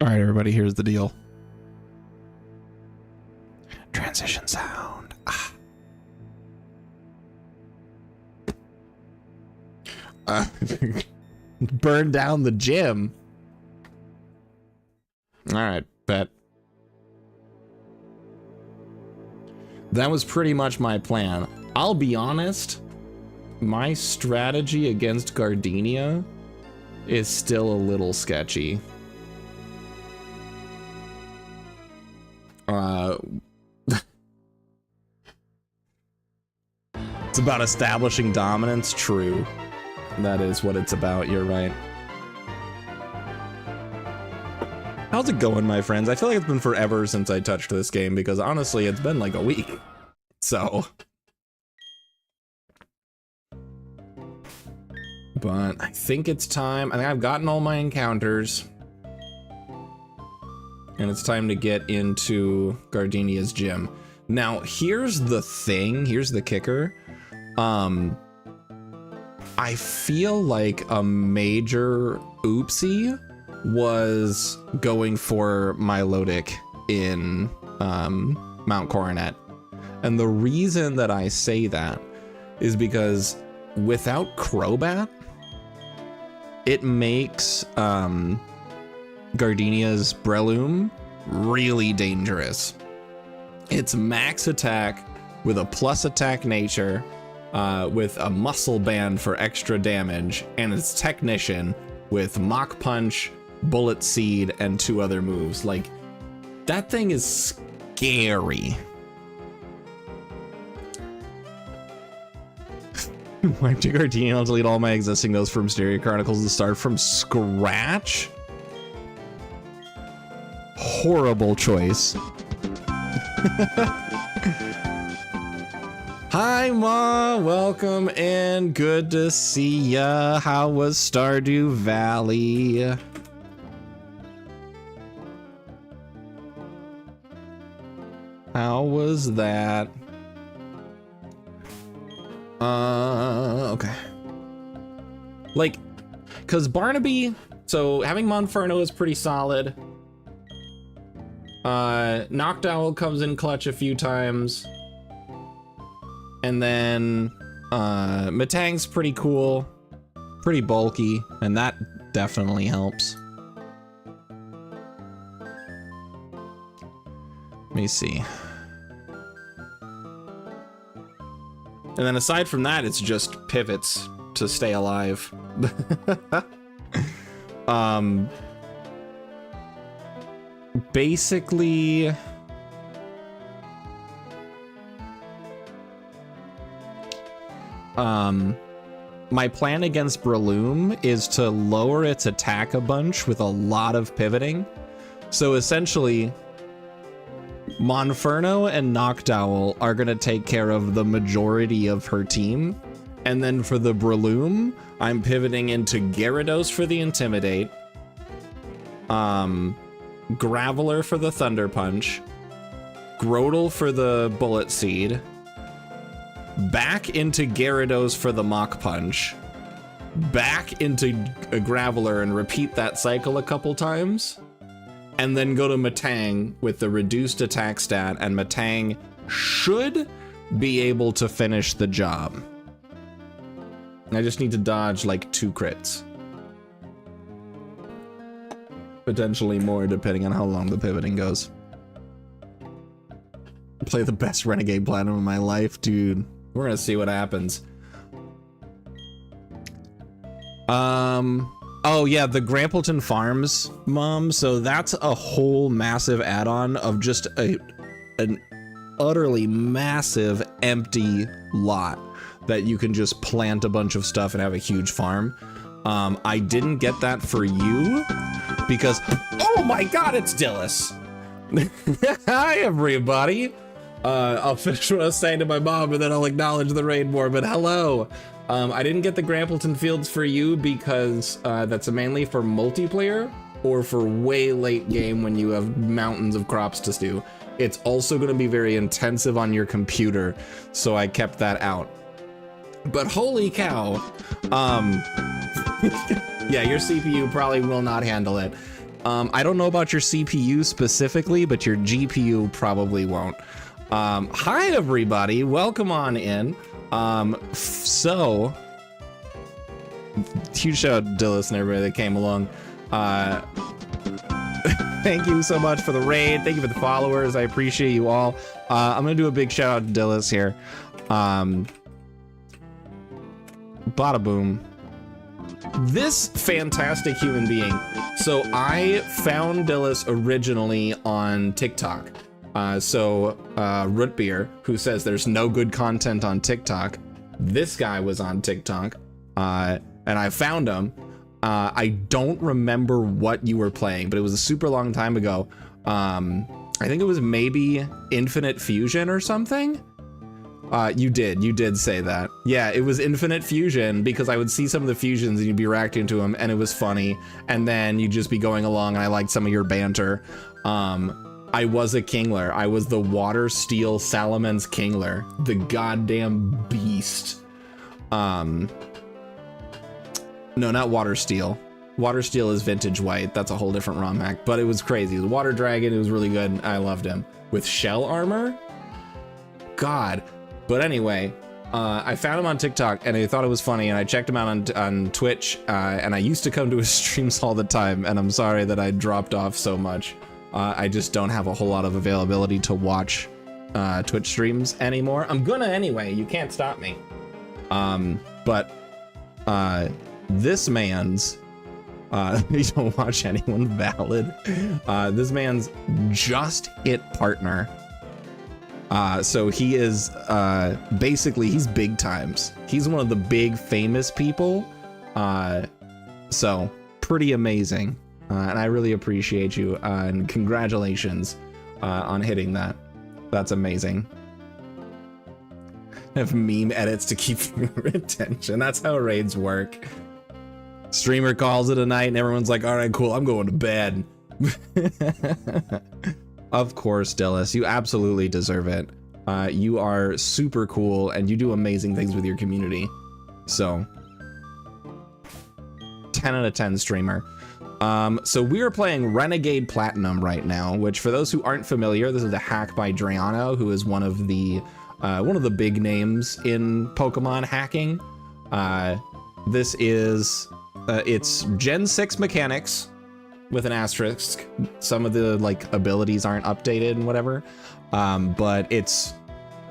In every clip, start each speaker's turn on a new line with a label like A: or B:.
A: All right, everybody, here's the deal. Transition sound. Burn down the gym. All right, bet. That was pretty much my plan. I'll be honest, my strategy against Gardenia is still a little sketchy. It's about establishing dominance. True. That is what it's about. You're right. How's it going, my friends? I feel like it's been forever since I touched this game because honestly, it's been like a week. So. But I think it's time. I think I've gotten all my encounters. And it's time to get into Gardenia's gym. Now, here's the thing. Here's the kicker. I feel like a major oopsie was going for Milotic in Mount Coronet. And the reason that I say that is because without Crobat, it makes Gardenia's Breloom really dangerous. It's max attack with a plus attack nature, with a muscle band for extra damage, and it's Technician with Mach Punch, Bullet Seed, and 2 other moves. Like, that thing is scary. My Gardenia, I'll delete all my existing notes from Stereo Chronicles and start from scratch. Horrible choice. Hi, Ma. Welcome and good to see ya. How was Stardew Valley? How was that? Okay. Like, cause Barnaby, so having Monferno is pretty solid. Noctowl comes in clutch a few times. And then, Matang's pretty cool, pretty bulky, and that definitely helps. Let me see. And then aside from that, it's just pivots to stay alive. Basically, my plan against Breloom is to lower its attack a bunch with a lot of pivoting. So essentially, Monferno and Noctowl are going to take care of the majority of her team. And then for the Breloom, I'm pivoting into Gyarados for the Intimidate, Graveler for the Thunder Punch, Grotle for the Bullet Seed, back into Gyarados for the Mach Punch, back into a Graveler and repeat that cycle a couple times, and then go to Matang with the reduced attack stat, and Matang should be able to finish the job. I just need to dodge like 2 crits. Potentially more depending on how long the pivoting goes. Play the best Renegade Platinum of my life, dude. We're gonna see what happens. Oh yeah, the Grampleton Farms, Mom. So that's a whole massive add-on of just an utterly massive empty lot that you can just plant a bunch of stuff and have a huge farm. I didn't get that for you because, oh my God, it's Dillis. Hi, everybody. I'll finish what I was saying to my mom and then I'll acknowledge the raid more, but hello. I didn't get the Grampleton Fields for you because that's mainly for multiplayer or for way late game when you have mountains of crops to do. It's also going to be very intensive on your computer, so I kept that out. But holy cow, yeah, your CPU probably will not handle it. I don't know about your CPU specifically, but your GPU probably won't. Hi everybody, welcome on in. So huge shout out to Dillis and everybody that came along. Thank you so much for the raid. Thank you for the followers. I appreciate you all. I'm gonna do a big shout out to Dillis here. Bada boom. This fantastic human being. So I found Dillis originally on TikTok. Root Beer, who says there's no good content on TikTok. This guy was on TikTok, and I found him. I don't remember what you were playing, but it was a super long time ago. I think it was maybe Infinite Fusion or something. You did say that. Yeah, it was Infinite Fusion, because I would see some of the fusions and you'd be reacting to them and it was funny. And then you'd just be going along and I liked some of your banter. I was a Kingler. I was the Water Steel Salamence Kingler, the goddamn beast. No, not Water Steel. Water Steel is Vintage White. That's a whole different Romhack, but it was crazy. The Water Dragon, it was really good. I loved him. With shell armor? God. But anyway, I found him on TikTok and I thought it was funny and I checked him out on Twitch, and I used to come to his streams all the time, and I'm sorry that I dropped off so much. I just don't have a whole lot of availability to watch Twitch streams anymore. I'm gonna anyway, you can't stop me. This man's, you don't watch anyone valid. This man's just hit partner. So he is, basically he's big times. He's one of the big famous people. So pretty amazing. And I really appreciate you, and congratulations, on hitting that. That's amazing. I have meme edits to keep your attention. That's how raids work. Streamer calls it a night and everyone's like, all right, cool, I'm going to bed. Of course, Dillis, you absolutely deserve it. You are super cool and you do amazing things with your community. So 10 out of 10 streamer. So we are playing Renegade Platinum right now, which for those who aren't familiar, this is a hack by Drayano, who is one of the big names in Pokemon hacking. This is it's Gen 6 mechanics with an asterisk. Some of the abilities aren't updated and whatever, but it's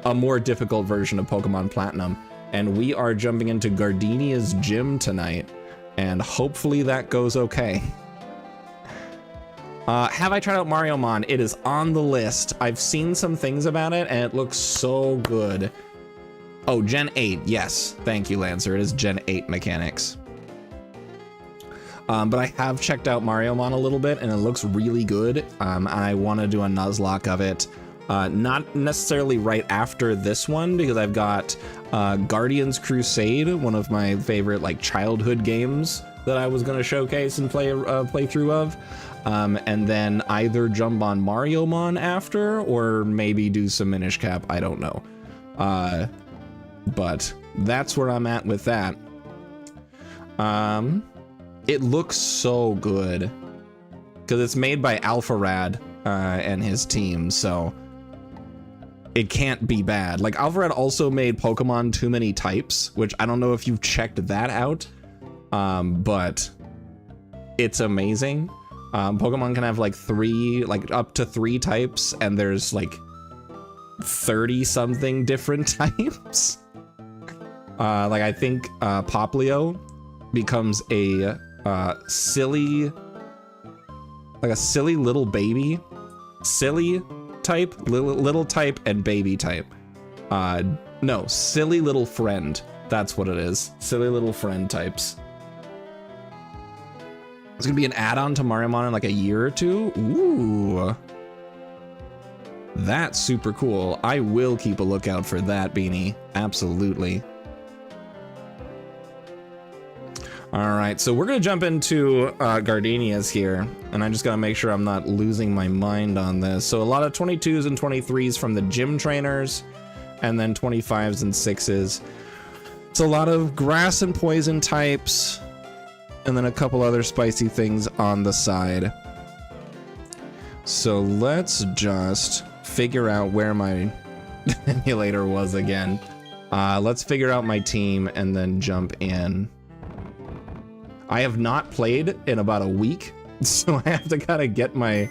A: a more difficult version of Pokemon Platinum. And we are jumping into Gardenia's gym tonight, and hopefully that goes okay. Have I tried out Mariomon? It is on the list. I've seen some things about it and it looks so good. Oh, Gen 8, yes. Thank you, Lancer. It is Gen 8 mechanics. But I have checked out Mariomon a little bit and it looks really good. I want to do a Nuzlocke of it. Not necessarily right after this one, because I've got Guardians Crusade, one of my favorite childhood games that I was going to showcase and play a playthrough of. And then either jump on Mariomon after, or maybe do some Minish Cap, I don't know. But that's where I'm at with that. It looks so good, because it's made by Alpharad and his team, so it can't be bad. Alpharad also made Pokemon Too Many Types, which I don't know if you've checked that out, but it's amazing. Pokemon can have up to 3 types, and there's 30 something different types. I think Poplio becomes a silly little baby, silly type, little type, and baby type. No, silly little friend. That's what it is. Silly little friend types. It's gonna be an add-on to Mariomon in a year or two. Ooh, that's super cool. I will keep a lookout for that, Beanie. Absolutely. All right, so we're gonna jump into Gardenia's here, and I just gotta make sure I'm not losing my mind on this. So a lot of 22s and 23s from the gym trainers, and then 25s and 6s. It's a lot of grass and poison types, and then a couple other spicy things on the side. So let's just figure out where my emulator was again. Let's figure out my team and then jump in. I have not played in about a week, so I have to kind of get my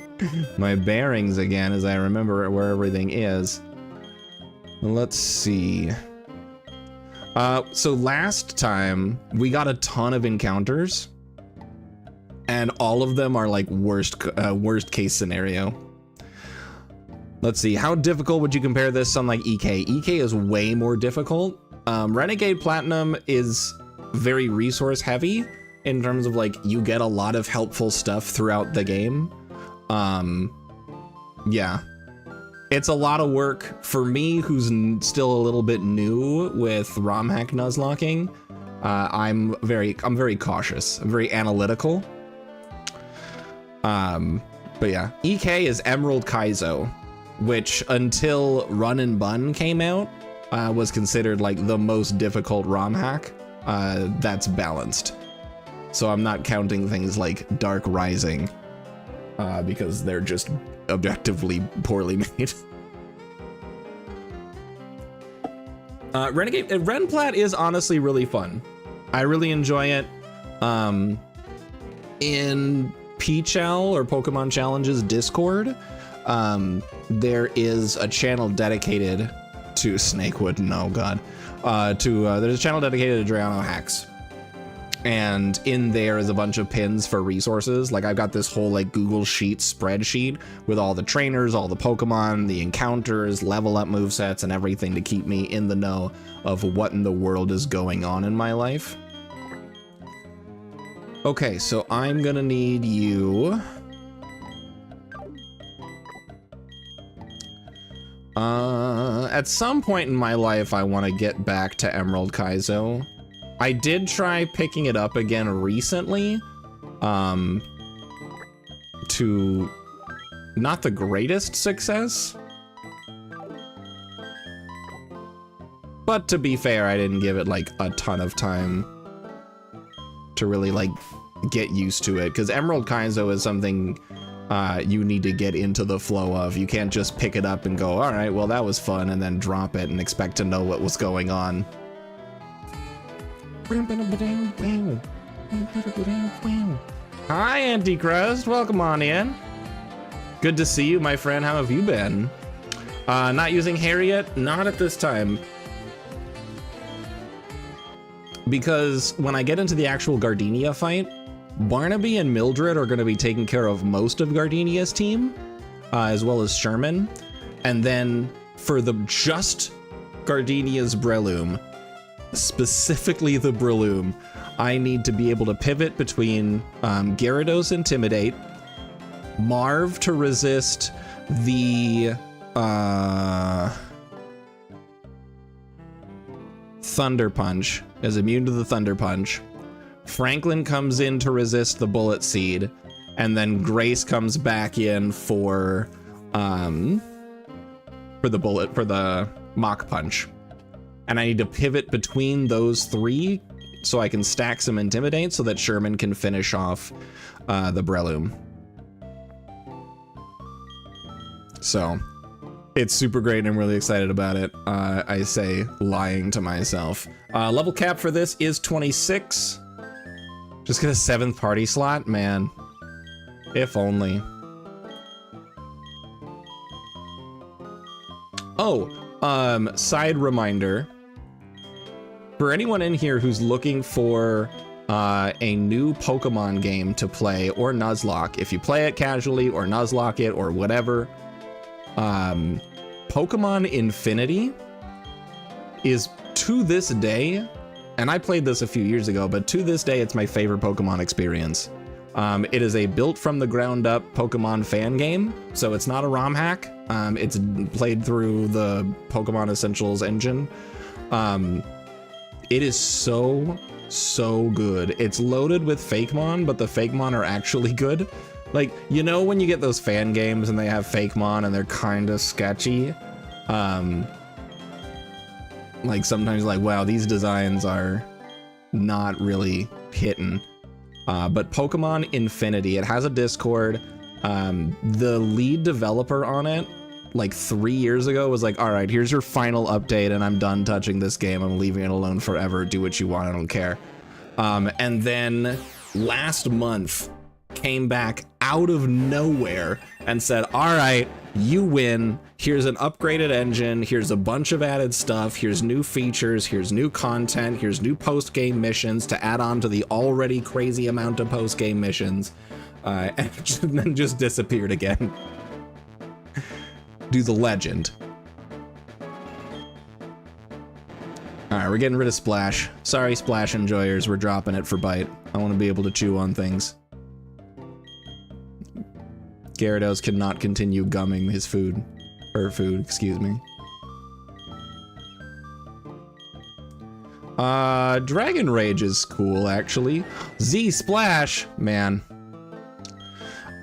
A: bearings again as I remember where everything is. Let's see. So last time we got a ton of encounters, and all of them are like worst case scenario. Let's see, how difficult would you compare this on like EK? EK is way more difficult. Renegade Platinum is very resource heavy in terms of like you get a lot of helpful stuff throughout the game. Yeah, it's a lot of work for me who's still a little bit new with Romhack Nuzlocking. I'm very cautious. I'm very analytical. But yeah, EK is Emerald Kaizo, which until Run and Bun came out, was considered like the most difficult ROM hack that's balanced. So I'm not counting things like Dark Rising, because they're just objectively poorly made. RenPlat is honestly really fun. I really enjoy it. In PChal or Pokemon Challenges Discord, there is a channel dedicated to Snakewood. No, God. There's a channel dedicated to Drayano hacks. And in there is a bunch of pins for resources. Like I've got this whole like Google Sheet spreadsheet with all the trainers, all the Pokemon, the encounters, level up movesets, and everything to keep me in the know of what in the world is going on in my life. Okay, so I'm gonna need you. At some point in my life, I want to get back to Emerald Kaizo. I did try picking it up again recently, to not the greatest success. But to be fair, I didn't give it like a ton of time to really like get used to it, because Emerald Kaizo is something you need to get into the flow of. You can't just pick it up and go, all right, well, that was fun, and then drop it and expect to know what was going on. Hi, Antichrist. Welcome on in. Good to see you, my friend. How have you been? Not using Harriet? Not at this time. Because when I get into the actual Gardenia fight, Barnaby and Mildred are going to be taking care of most of Gardenia's team, as well as Sherman. And then for the just Gardenia's Breloom, specifically the Breloom, I need to be able to pivot between Gyarados Intimidate, Marv to resist the Thunder Punch, is immune to the Thunder Punch. Franklin comes in to resist the Bullet Seed, and then Grace comes back in for the Mach Punch. And I need to pivot between those three so I can stack some Intimidate so that Sherman can finish off the Breloom. So it's super great and I'm really excited about it. I say lying to myself. Level cap for this is 26. Just get a 7th party slot, man. If only. Oh, side reminder. For anyone in here who's looking for a new Pokemon game to play, or Nuzlocke, if you play it casually or Nuzlocke it or whatever, Pokemon Infinity is, to this day, and I played this a few years ago, but to this day, it's my favorite Pokemon experience. It is a built from the ground up Pokemon fan game, so it's not a ROM hack. It's played through the Pokemon Essentials engine. It is so good. It's loaded with Fakemon, but the Fakemon are actually good. Like, you know when you get those fan games and they have Fakemon and they're kind of sketchy? Like sometimes like, wow, these designs are not really hitting. But Pokemon Infinity, it has a Discord. The lead developer on it, like 3 years ago, was like, all right, here's your final update and I'm done touching this game. I'm leaving it alone forever. Do what you want. I don't care. And then last month came back out of nowhere and said, all right, you win. Here's an upgraded engine. Here's a bunch of added stuff. Here's new features. Here's new content. Here's new post-game missions to add on to the already crazy amount of post-game missions. And then just disappeared again. Do the legend. All right, we're getting rid of Splash. Sorry, Splash enjoyers, we're dropping it for Bite. I want to be able to chew on things. Gyarados cannot continue gumming his food. Or food, excuse me. Dragon Rage is cool, actually. Z Splash, man.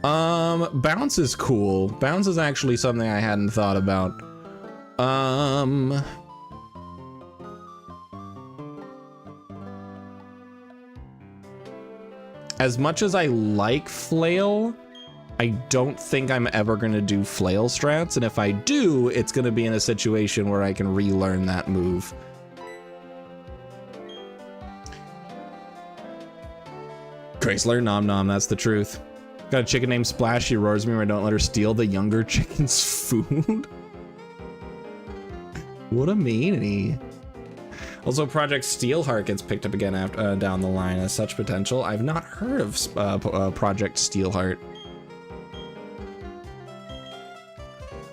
A: Bounce is cool. Bounce is actually something I hadn't thought about. As much as I like Flail, I don't think I'm ever gonna do Flail strats, and if I do, it's gonna be in a situation where I can relearn that move. Chrysler, nom nom, that's the truth. Got a chicken named Splash, she roars me when I don't let her steal the younger chicken's food. What a meanie. Also, Project Steelheart gets picked up again after, down the line as such potential. I've not heard of Project Steelheart.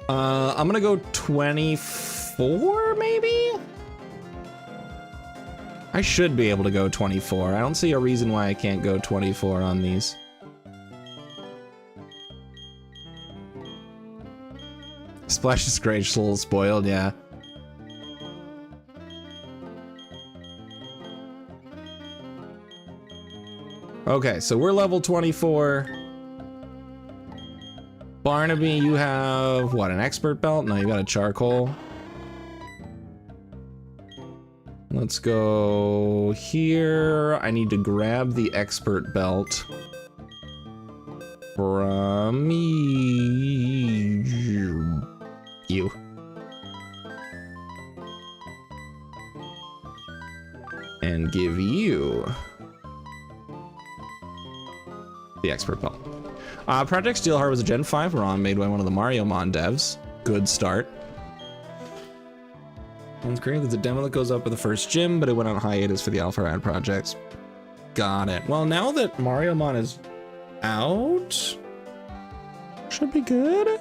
A: I'm gonna go 24, maybe? I should be able to go 24. I don't see a reason why I can't go 24 on these. Splash is great, just a little spoiled, yeah. Okay, so we're level 24. Barnaby, you have, what, an expert belt? No, you got a charcoal. Let's go here. I need to grab the expert belt from you. And give you the expert belt. Project Steelheart was a Gen 5 ROM made by one of the Mariomon devs. Good start. It's great. There's a demo that goes up with the first gym, but it went on hiatus for the Alpha Rad projects. Got it. Well, now that Mariomon is out, should be good.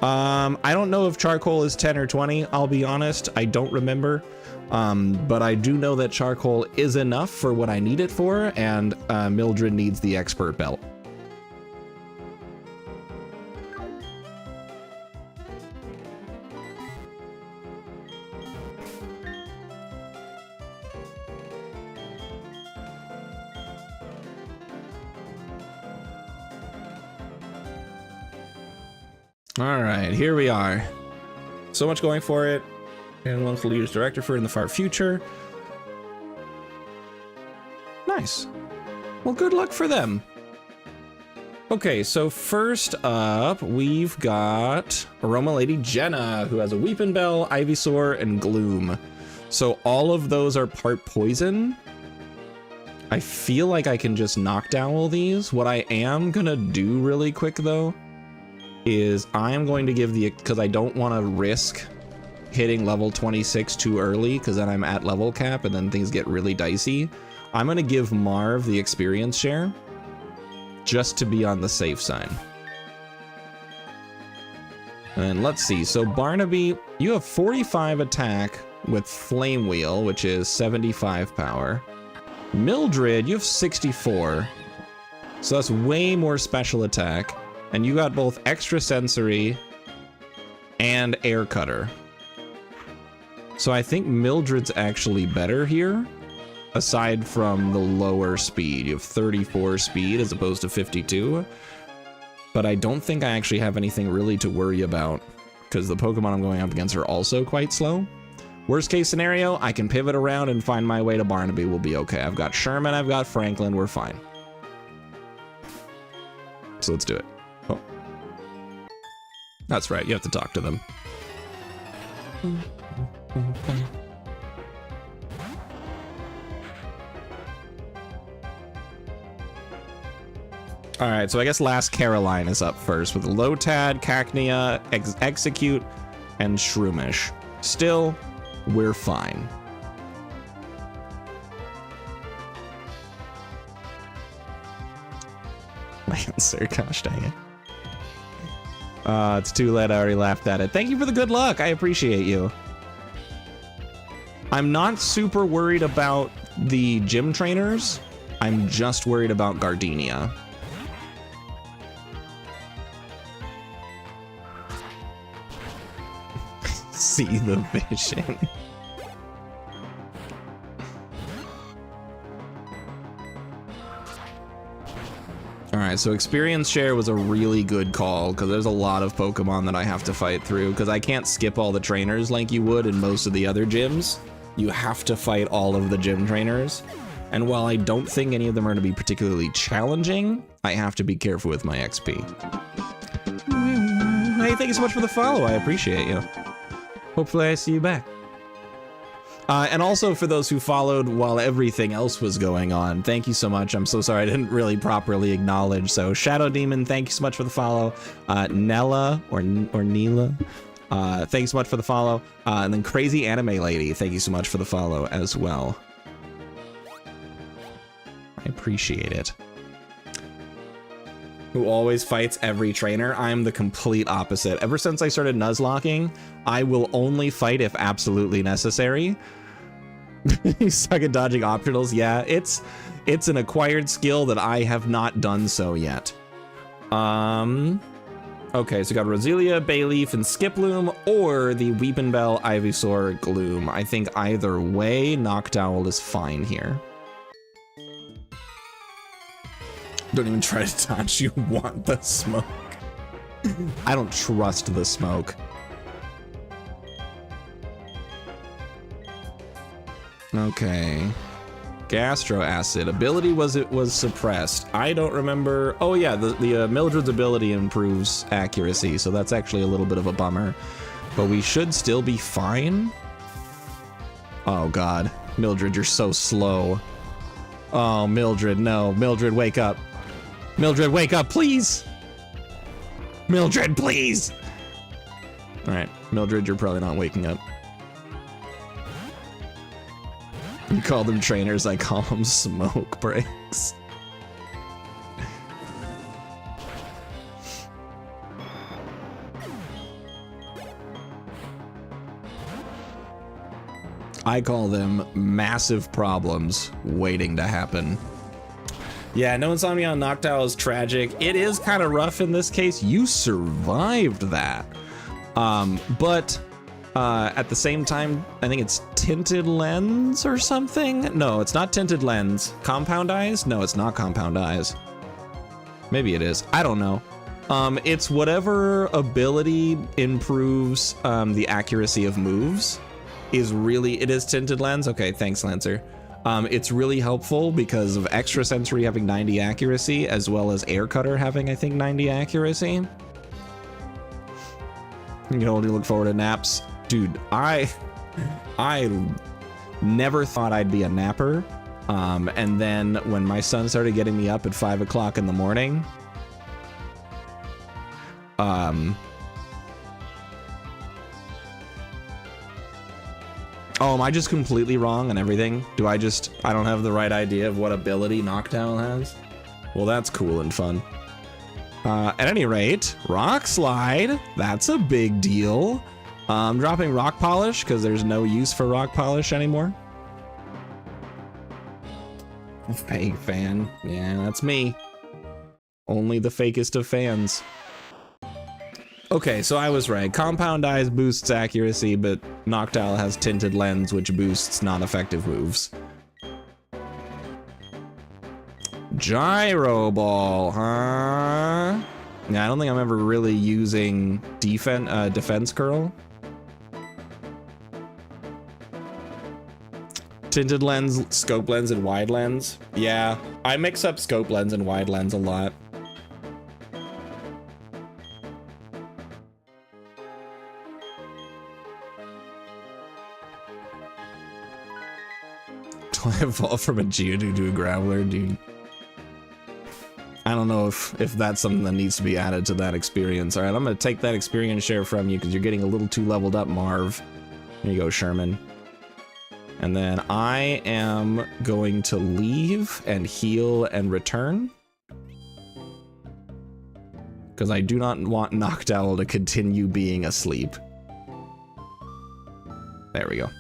A: I don't know if charcoal is 10 or 20. I'll be honest, I don't remember. But I do know that charcoal is enough for what I need it for, and Mildred needs the expert belt. All right, here we are. So much going for it. And one will use director for in the far future. Nice. Well, good luck for them. Okay, so first up, we've got Aroma Lady Jenna, who has a Weeping Bell, Ivysaur, and Gloom. So all of those are part poison. I feel like I can just knock down all these. What I am gonna do really quick though, is I am going to give the, because I don't want to risk hitting level 26 too early, because then I'm at level cap and then things get really dicey. I'm going to give Marv the experience share just to be on the safe side. And let's see, so Barnaby, you have 45 attack with Flame Wheel, which is 75 power. Mildred, you have 64, so that's way more special attack. And you got both extra sensory and air cutter. So I think Mildred's actually better here, aside from the lower speed. You have 34 speed as opposed to 52. But I don't think I actually have anything really to worry about, because the Pokemon I'm going up against are also quite slow. Worst case scenario, I can pivot around and find my way to Barnaby. We'll be okay. I've got Sherman, I've got Franklin, we're fine. So let's do it. Oh. That's right, you have to talk to them. All right, so I guess Last Caroline is up first with Lotad, Cacnea, Execute, and Shroomish. Still, we're fine. Lancer, gosh dang it. It's too late, I already laughed at it. Thank you for the good luck, I appreciate you. I'm not super worried about the gym trainers. I'm just worried about Gardenia. See the vision. Alright, so experience share was a really good call because there's a lot of Pokemon that I have to fight through because I can't skip all the trainers like you would in most of the other gyms. You have to fight all of the gym trainers. And while I don't think any of them are going to be particularly challenging, I have to be careful with my XP. Hey, thank you so much for the follow. I appreciate you. Hopefully I see you back. And also for those who followed while everything else was going on, thank you so much. I'm so sorry I didn't really properly acknowledge. So Shadow Demon, thank you so much for the follow. Nella or Neela, thanks so much for the follow. And then Crazy Anime Lady, thank you so much for the follow as well. I appreciate it. Who always fights every trainer. I'm the complete opposite. Ever since I started Nuzlocking, I will only fight if absolutely necessary. You suck at dodging optionals. Yeah, it's an acquired skill that I have not done so yet. Okay, so we got Roselia, Bayleaf, and Skiploom, or the Weepinbell, Ivysaur, Gloom. I think either way, Noctowl is fine here. Don't even try to dodge, you want the smoke. I don't trust the smoke. Okay. Gastro Acid. Ability was suppressed. I don't remember. Oh yeah, the Mildred's ability improves accuracy, so that's actually a little bit of a bummer. But we should still be fine. Oh god. Mildred, you're so slow. Oh, Mildred, no. Mildred, wake up. Mildred, wake up, please! Mildred, please! Alright, Mildred, you're probably not waking up. You call them trainers, I call them smoke breaks. I call them massive problems waiting to happen. Yeah, no Insomnia on Noctowl is tragic. It is kind of rough in this case. You survived that. But at the same time, I think it's Tinted Lens or something? No, it's not Tinted Lens. Compound Eyes? No, it's not Compound Eyes. Maybe it is. I don't know. It's whatever ability improves the accuracy of moves. It is Tinted Lens? Okay, thanks, Lancer. It's really helpful because of Extrasensory having 90 accuracy, as well as Air Cutter having, I think, 90 accuracy. You can only look forward to naps. Dude, I never thought I'd be a napper. And then when my son started getting me up at 5 o'clock in the morning, oh, am I just completely wrong on everything? I don't have the right idea of what ability Noctowl has? Well, that's cool and fun. At any rate, Rock Slide, that's a big deal. I'm dropping Rock Polish because there's no use for Rock Polish anymore. Fake fan. Yeah, that's me. Only the fakest of fans. Okay, so I was right. Compound Eyes boosts accuracy, but Noctowl has Tinted Lens, which boosts non-effective moves. Gyro Ball, huh? Yeah, I don't think I'm ever really using Defense Curl. Tinted Lens, Scope Lens, and Wide Lens. Yeah, I mix up Scope Lens and Wide Lens a lot. Evolve from a Geodude to a Graveler, dude. I don't know if that's something that needs to be added to that experience. All right, I'm gonna take that experience share from you because you're getting a little too leveled up, Marv. Here you go, Sherman. And then I am going to leave and heal and return. Because I do not want Noctowl to continue being asleep. There we go.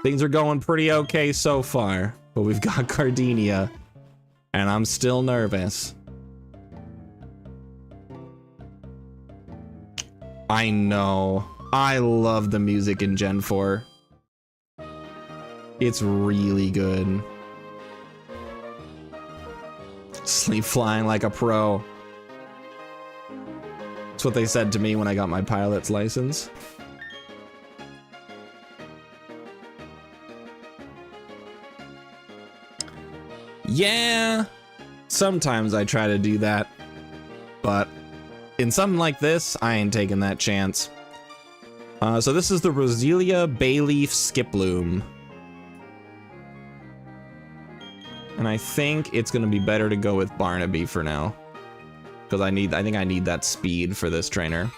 A: Things are going pretty okay so far, but we've got Gardenia, and I'm still nervous. I know. I love the music in Gen 4. It's really good. Sleep flying like a pro. That's what they said to me when I got my pilot's license. Yeah, sometimes I try to do that, but in something like this, I ain't taking that chance. So this is the Roselia Bayleaf Skiploom. And I think it's gonna be better to go with Barnaby for now. Because I think I need that speed for this trainer.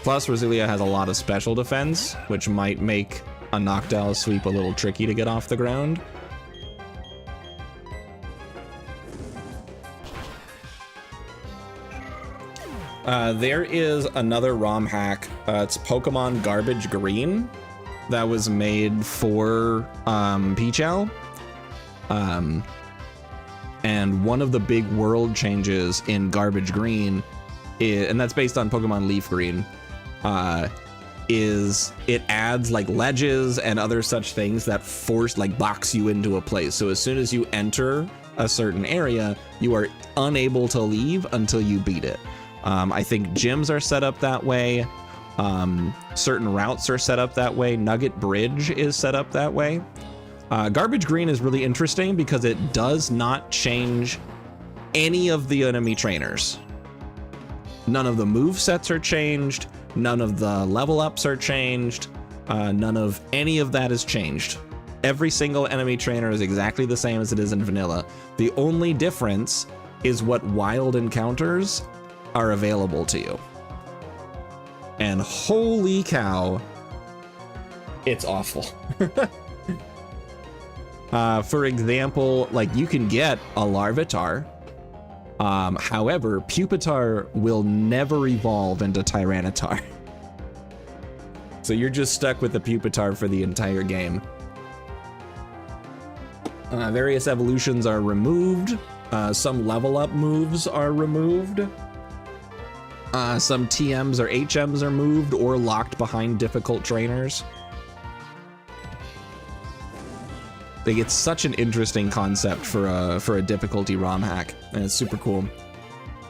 A: Plus, Roselia has a lot of special defense, which might make a Noctowl sweep a little tricky to get off the ground. There is another Romhack. It's Pokemon Garbage Green that was made for Pichel. And one of the big world changes in Garbage Green, and that's based on Pokemon Leaf Green, is it adds like ledges and other such things that box you into a place. So as soon as you enter a certain area, you are unable to leave until you beat it. I think gyms are set up that way. Certain routes are set up that way. Nugget Bridge is set up that way. Garbage Green is really interesting because it does not change any of the enemy trainers. None of the move sets are changed. None of the level ups are changed. None of any of that is changed. Every single enemy trainer is exactly the same as it is in vanilla. The only difference is what wild encounters are available to you. And holy cow, it's awful. For example, like you can get a Larvitar. However, Pupitar will never evolve into Tyranitar. So you're just stuck with the Pupitar for the entire game. Various evolutions are removed. Some level up moves are removed. Some TMs or HMs are moved or locked behind difficult trainers. Like, it's such an interesting concept for a difficulty ROM hack, and it's super cool.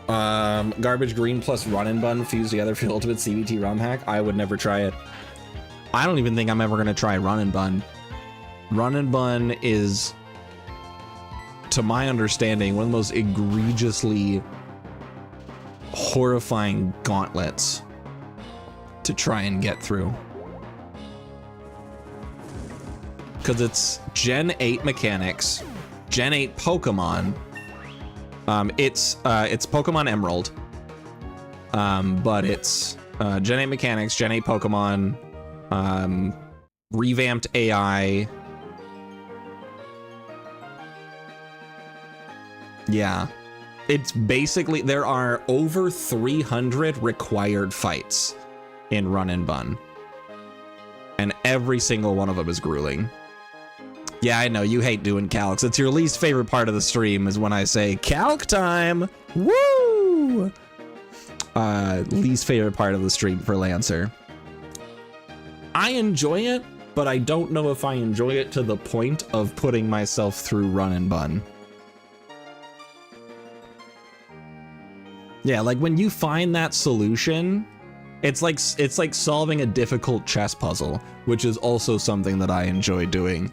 A: Garbage Green plus Run and Bun fused together for the ultimate CBT ROM hack. I would never try it. I don't even think I'm ever gonna try Run and Bun. Run and Bun is, to my understanding, one of the most egregiously horrifying gauntlets to try and get through. Because it's Gen 8 mechanics, Gen 8 Pokemon. It's Pokemon Emerald. But it's Gen 8 mechanics, Gen 8 Pokemon, revamped AI. Yeah. It's basically, there are over 300 required fights in Run and Bun. And every single one of them is grueling. Yeah, I know, you hate doing calcs. It's your least favorite part of the stream is when I say, calc time! Woo! Least favorite part of the stream for Lancer. I enjoy it, but I don't know if I enjoy it to the point of putting myself through Run and Bun. Yeah, like when you find that solution, it's like solving a difficult chess puzzle, which is also something that I enjoy doing.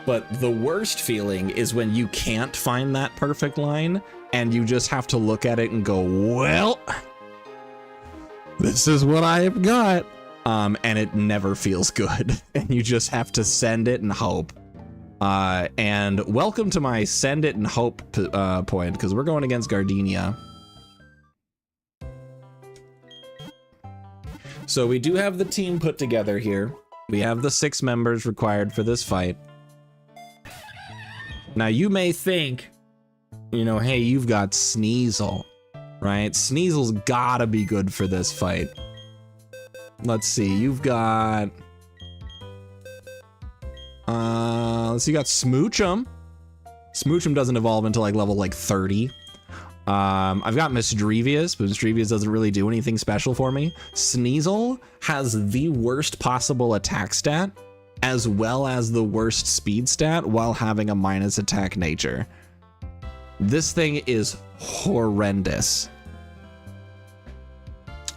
A: But the worst feeling is when you can't find that perfect line and you just have to look at it and go, well, this is what I have got. And it never feels good. And you just have to send it and hope. And welcome to my send it and hope point, because we're going against Gardenia. So we do have the team put together here. We have the 6 members required for this fight. Now you may think, you know, hey, you've got Sneasel, right? Sneasel's gotta be good for this fight. Let's see, you've got... let's see, you got Smoochum. Smoochum doesn't evolve until like level like 30. I've got Misdrevious, but Misdrevious doesn't really do anything special for me. Sneasel has the worst possible attack stat, as well as the worst speed stat, while having a minus attack nature. This thing is horrendous.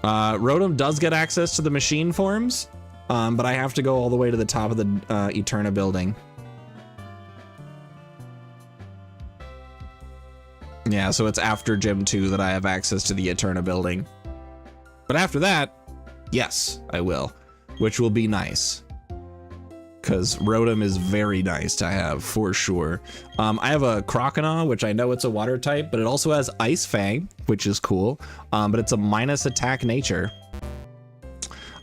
A: Rotom does get access to the machine forms, but I have to go all the way to the top of the Eterna building. Yeah, so it's after Gym 2 that I have access to the Eterna building. But after that, yes, I will, which will be nice. Because Rotom is very nice to have, for sure. I have a Croconaw, which I know it's a water type, but it also has Ice Fang, which is cool. But it's a minus attack nature.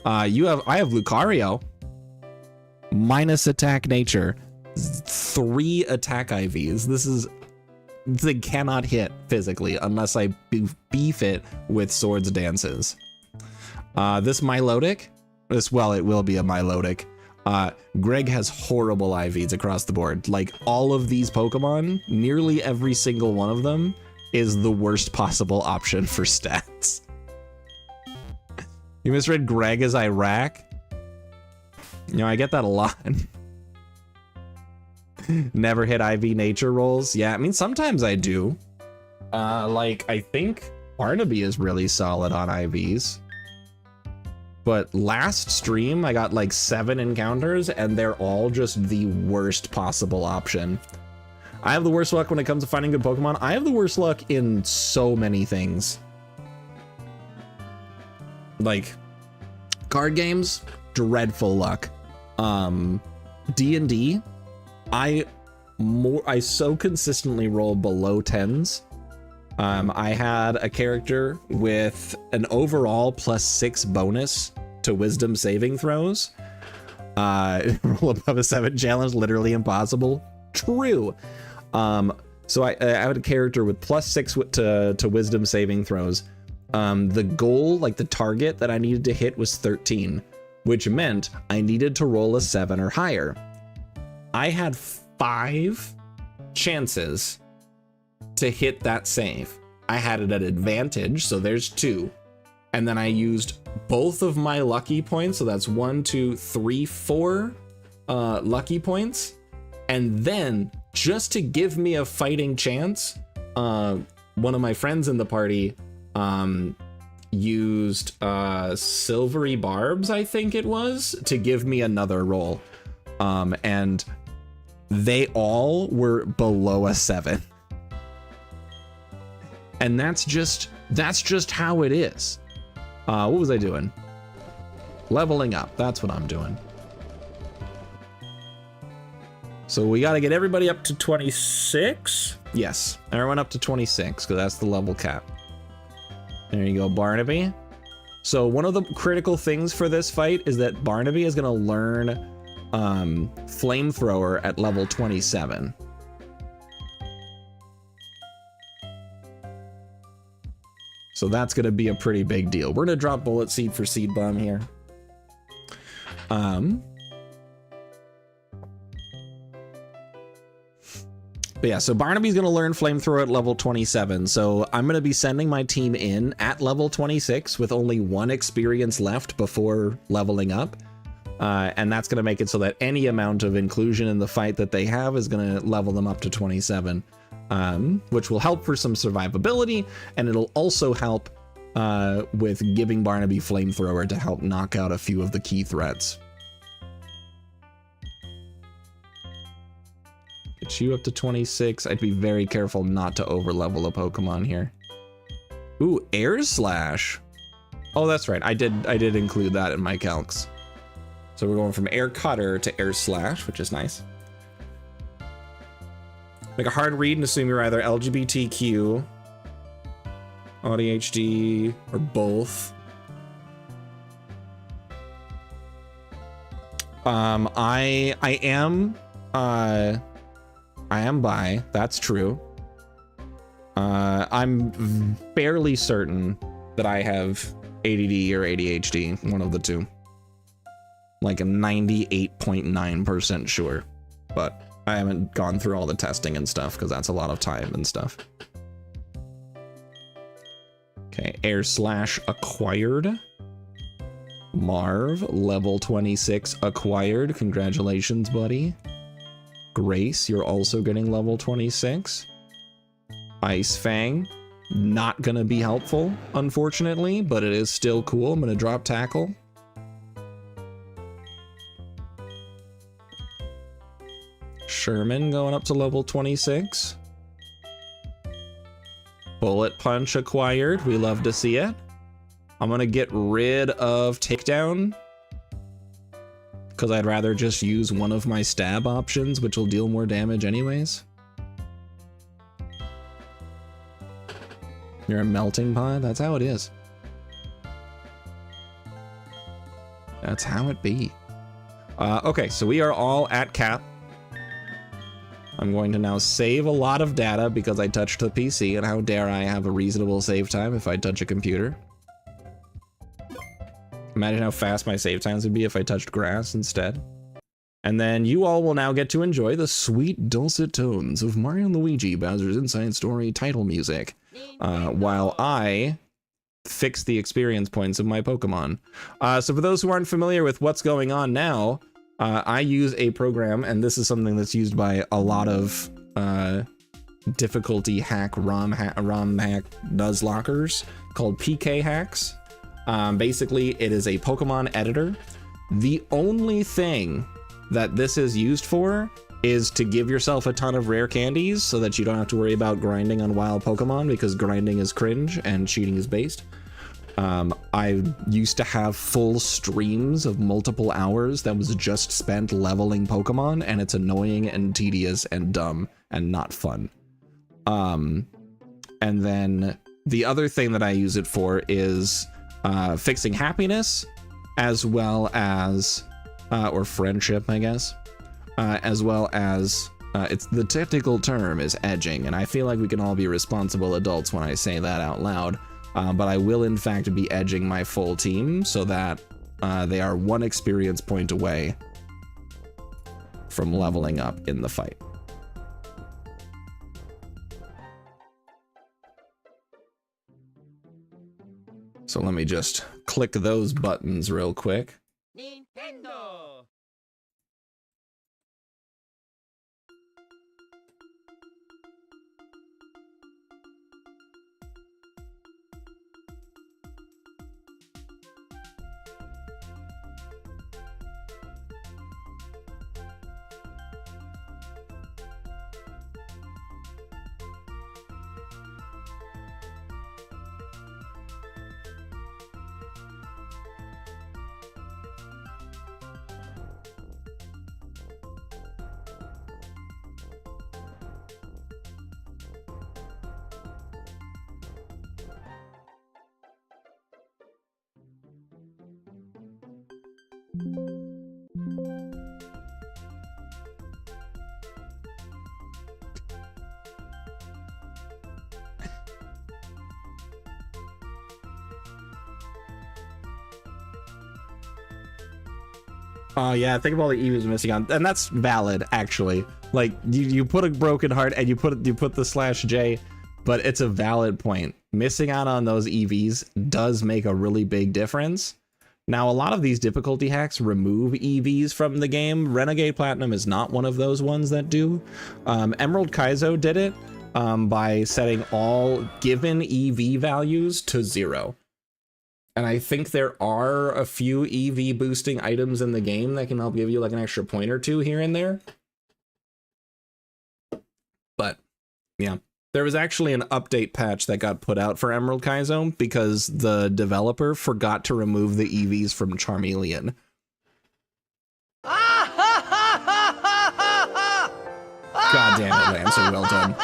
A: I have Lucario. Minus attack nature. 3 attack IVs. They cannot hit physically unless I beef it with Swords Dances. This Milotic, well, it will be a Milotic. Greg has horrible IVs across the board. Like, all of these Pokemon, nearly every single one of them is the worst possible option for stats. You misread Greg as Iraq? You know, I get that a lot. Never hit IV nature rolls. Yeah, I mean, sometimes I do. Like, I think Barnaby is really solid on IVs. But last stream, I got like 7 encounters, and they're all just the worst possible option. I have the worst luck when it comes to finding good Pokemon. I have the worst luck in so many things. Like, card games, dreadful luck. D&D, I so consistently roll below 10s. I had a character with an overall +6 bonus to wisdom saving throws. Roll above a 7 challenge, literally impossible. True. So I had a character with +6 to wisdom saving throws. The goal, like the target that I needed to hit, was 13, which meant I needed to roll a 7 or higher. I had 5 chances to hit that save. I had it at advantage, so there's 2. And then I used both of my lucky points, so that's 1, 2, 3, 4 lucky points. And then, just to give me a fighting chance, one of my friends in the party used Silvery Barbs, I think it was, to give me another roll. And they all were below a 7. And that's just how it is. What was I doing? Leveling up. That's what I'm doing. So we got to get everybody up to 26. Yes, everyone up to 26, because that's the level cap. There you go, Barnaby. So one of the critical things for this fight is that Barnaby is going to learn Flamethrower at level 27. So that's going to be a pretty big deal. We're going to drop Bullet Seed for Seed Bomb here. But yeah, so Barnaby's going to learn Flamethrower at level 27. So I'm going to be sending my team in at level 26 with only 1 experience left before leveling up. And that's going to make it so that any amount of inclusion in the fight that they have is going to level them up to 27. Which will help for some survivability, and it'll also help with giving Barnaby Flamethrower to help knock out a few of the key threats. Get you up to 26. I'd be very careful not to overlevel a Pokemon here. Ooh, Air Slash. Oh, that's right. I did include that in my calcs. So we're going from Air Cutter to Air Slash, which is nice. Make a hard read and assume you're either LGBTQ, ADHD, or both. I am bi, that's true. I'm fairly certain that I have ADD or ADHD, one of the two. Like a 98.9% sure, but I haven't gone through all the testing and stuff because that's a lot of time and stuff. Okay, Air Slash acquired. Marv, level 26 acquired. Congratulations, buddy. Grace, you're also getting level 26. Ice Fang, not gonna be helpful, unfortunately, but it is still cool. I'm gonna drop Tackle. Sherman going up to level 26. Bullet Punch acquired. We love to see it. I'm gonna get rid of Takedown because I'd rather just use one of my stab options, which will deal more damage anyways. You're a melting pot? That's how it is. That's how it be. Okay, so we are all at cap. I'm going to now save a lot of data because I touched the PC, and how dare I have a reasonable save time if I touch a computer. Imagine how fast my save times would be if I touched grass instead. And then you all will now get to enjoy the sweet dulcet tones of Mario & Luigi Bowser's Inside Story title music, while I fix the experience points of my Pokemon. So for those who aren't familiar with what's going on now, I use a program, and this is something that's used by a lot of difficulty hack RomHack Nuzlockers called PK hacks. Basically, it is a Pokemon editor. The only thing that this is used for is to give yourself a ton of rare candies so that you don't have to worry about grinding on wild Pokemon, because grinding is cringe and cheating is based. I used to have full streams of multiple hours that was just spent leveling Pokemon, and it's annoying and tedious and dumb and not fun. And then the other thing that I use it for is fixing happiness, as well as, or friendship, I guess, as well as, it's the technical term is edging, and I feel like we can all be responsible adults when I say that out loud. But I will in fact be edging my full team so that they are 1 experience point away from leveling up in the fight. So let me just click those buttons real quick. Nintendo. Oh yeah, think of all the EVs missing on, and that's valid actually. Like you put a broken heart and you put the /J, but it's a valid point. Missing out on those EVs does make a really big difference. Now, a lot of these difficulty hacks remove EVs from the game. Renegade Platinum is not one of those ones that do. Emerald Kaizo did it by setting all given EV values to 0. And I think there are a few EV boosting items in the game that can help give you like an extra point or two here and there. Yeah. There was actually an update patch that got put out for Emerald Kaizo because the developer forgot to remove the EVs from Charmeleon. God damn it, Lancer, well done.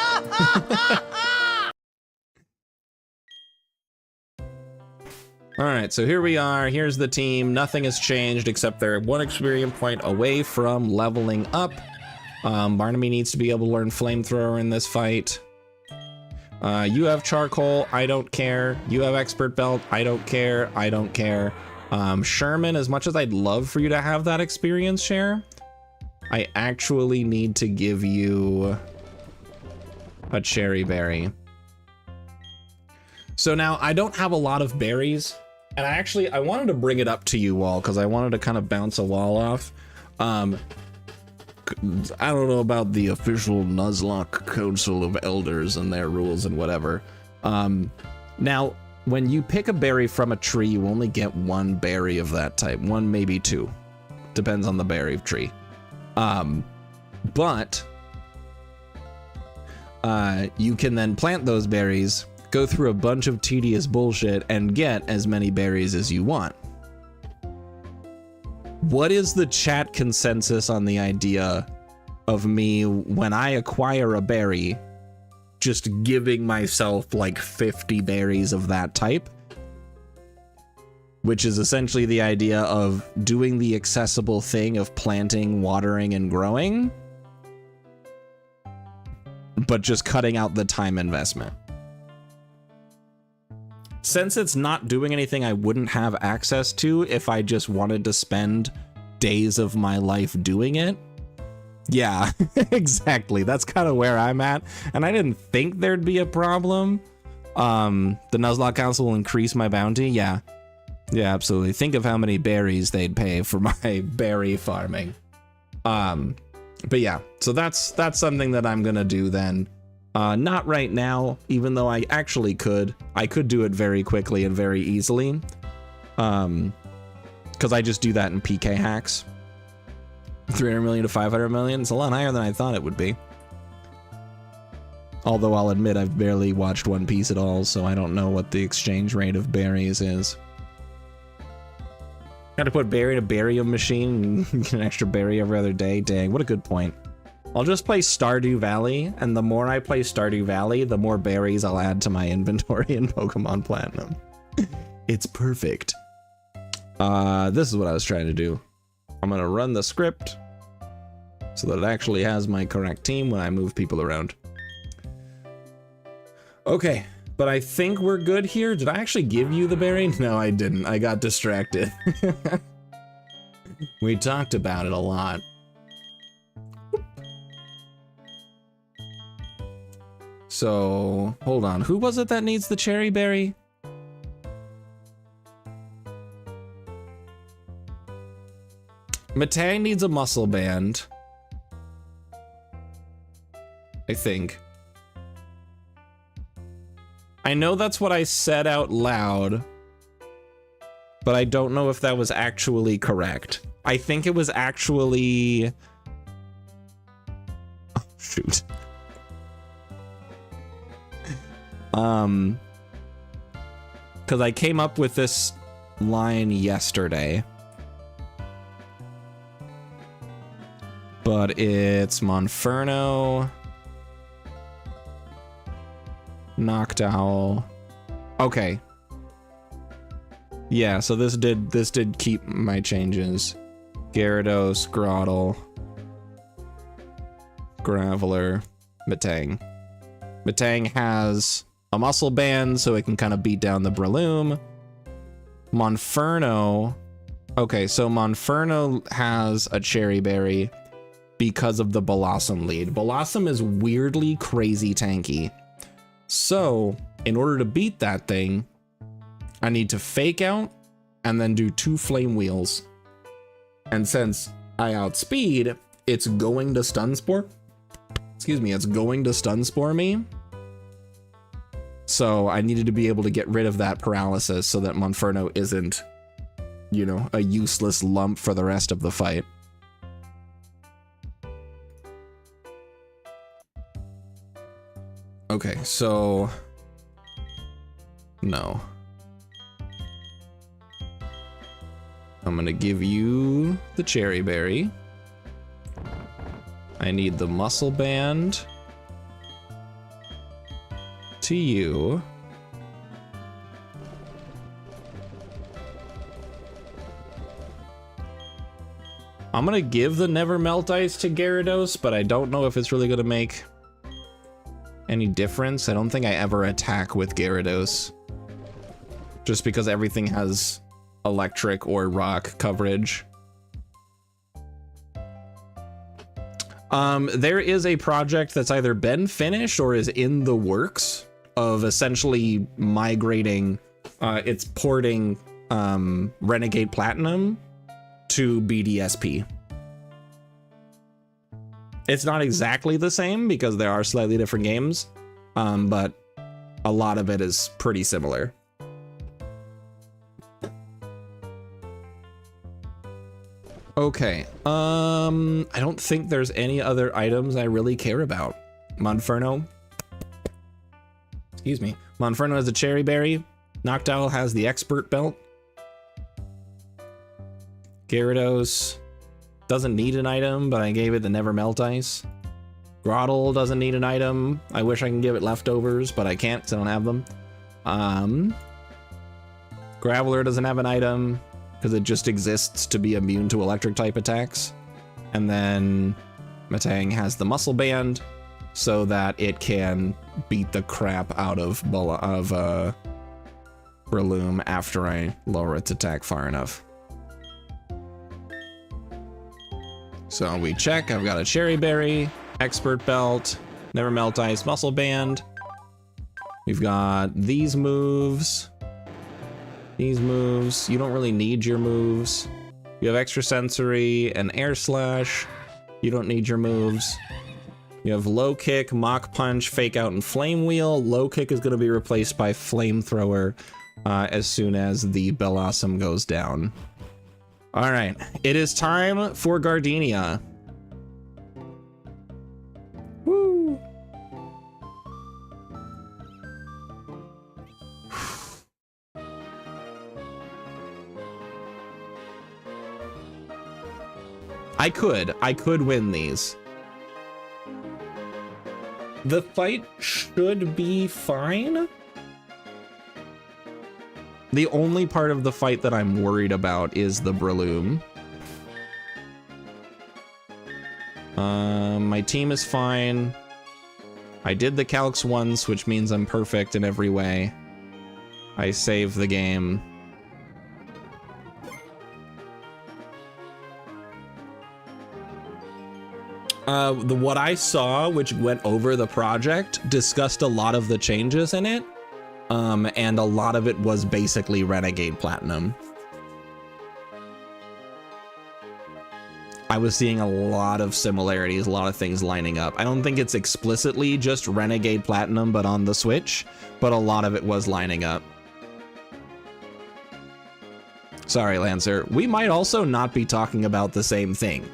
A: Alright, so here we are. Here's the team. Nothing has changed except they're 1 experience point away from leveling up. Barnaby needs to be able to learn Flamethrower in this fight. You have Charcoal, I don't care. You have Expert Belt, I don't care. I don't care. Sherman, as much as I'd love for you to have that experience share, I actually need to give you a Cherry Berry. So now I don't have a lot of berries, and I wanted to bring it up to you all because I wanted to kind of bounce a wall off. I don't know about the official Nuzlocke Council of Elders and their rules and whatever. Now, when you pick a berry from a tree, you only get 1 berry of that type. 1, maybe 2. Depends on the berry tree. But you can then plant those berries, go through a bunch of tedious bullshit, and get as many berries as you want. What is the chat consensus on the idea of me, when I acquire a berry, just giving myself like 50 berries of that type? Which is essentially the idea of doing the accessible thing of planting, watering, and growing, but just cutting out the time investment. Since it's not doing anything I wouldn't have access to if I just wanted to spend days of my life doing it. Yeah, exactly. That's kind of where I'm at. And I didn't think there'd be a problem. The Nuzlocke Council will increase my bounty. Yeah. Yeah, absolutely. Think of how many berries they'd pay for my berry farming. But yeah, so that's something that I'm gonna do then. Not right now, even though I actually could. I could do it very quickly and very easily. Because I just do that in PK hacks. 300 million to 500 million. It's a lot higher than I thought it would be. Although I'll admit I've barely watched One Piece at all, so I don't know what the exchange rate of berries is. Gotta put berry in a barium machine and get an extra berry every other day. Dang, what a good point. I'll just play Stardew Valley, and the more I play Stardew Valley, the more berries I'll add to my inventory in Pokemon Platinum. It's perfect. This is what I was trying to do. I'm gonna run the script so that it actually has my correct team when I move people around. Okay, but I think we're good here. Did I actually give you the berry? No, I didn't. I got distracted. We talked about it a lot. So, hold on. Who was it that needs the cherry berry? Matang needs a muscle band. I think. I know that's what I said out loud, but I don't know if that was actually correct. I think it was actually... Oh, shoot. Because I came up with this line yesterday. But it's Monferno, Noctowl. Okay. Yeah, so this did keep my changes. Gyarados, Grotle, Graveler, Matang. Matang has a muscle band, so it can kind of beat down the Breloom. Monferno. Okay, so Monferno has a cherry berry because of the Blossom lead. Blossom is weirdly crazy tanky. So, in order to beat that thing, I need to fake out and then do 2 flame wheels. And since I outspeed, it's going to stun spore. Excuse me, it's going to stun spore me. So I needed to be able to get rid of that paralysis so that Monferno isn't, you know, a useless lump for the rest of the fight. Okay, so no. I'm gonna give you the cherry berry. I need the muscle band to you. I'm gonna give the never melt ice to Gyarados, but I don't know if it's really gonna make any difference. I don't think I ever attack with Gyarados, just because everything has electric or rock coverage. There is a project that's either been finished or is in the works of essentially migrating, it's porting Renegade Platinum to BDSP. It's not exactly the same because there are slightly different games, but a lot of it is pretty similar. Okay, I don't think there's any other items I really care about. Monferno. Excuse me. Monferno has a cherry berry. Noctowl has the expert belt. Gyarados doesn't need an item, but I gave it the never melt ice. Grotle doesn't need an item. I wish I can give it leftovers, but I can't because I don't have them. Graveler doesn't have an item because it just exists to be immune to electric type attacks. And then Metang has the muscle band so that it can beat the crap out of Breloom after I lower its attack far enough. So we check, I've got a cherry berry, expert belt, never melt ice, muscle band. We've got these moves. These moves, you don't really need your moves. You have extrasensory and air slash. You don't need your moves. You have low kick, mock punch, fake out, and flame wheel. Low kick is going to be replaced by flamethrower as soon as the Bellossom goes down. All right, it is time for Gardenia. Woo! I could win these. The fight should be fine. The only part of the fight that I'm worried about is the Breloom. My team is fine. I did the calcs once, which means I'm perfect in every way. I saved the game. What I saw, which went over the project, discussed a lot of the changes in it. And a lot of it was basically Renegade Platinum. I was seeing a lot of similarities, a lot of things lining up. I don't think it's explicitly just Renegade Platinum, but on the Switch, but a lot of it was lining up. Sorry, Lancer. We might also not be talking about the same thing.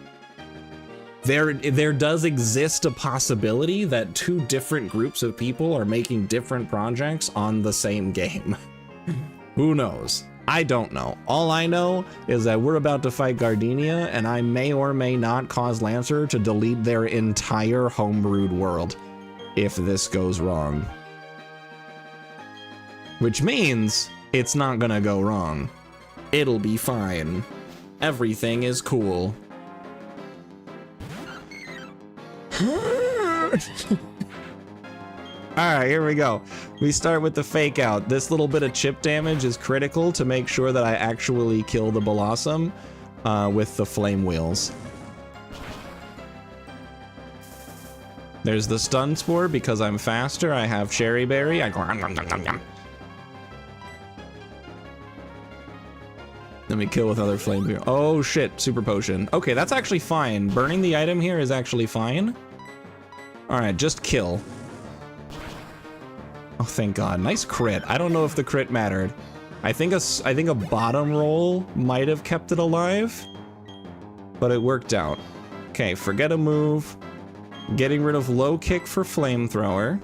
A: There does exist a possibility that two different groups of people are making different projects on the same game. Who knows? I don't know. All I know is that we're about to fight Gardenia, and I may or may not cause Lancer to delete their entire homebrewed world if this goes wrong. Which means it's not gonna go wrong. It'll be fine. Everything is cool. Alright, here we go. We start with the fake out. This little bit of chip damage is critical to make sure that I actually kill the Bellossom with the flame wheels. There's the stun spore because I'm faster. I have cherry berry. Let me kill with other flame wheel. Oh shit, super potion. Okay, that's actually fine. Burning the item here is actually fine. All right, just kill. Oh, thank God. Nice crit. I don't know if the crit mattered. I think a bottom roll might have kept it alive, but it worked out. Okay, forget a move. Getting rid of low kick for flamethrower.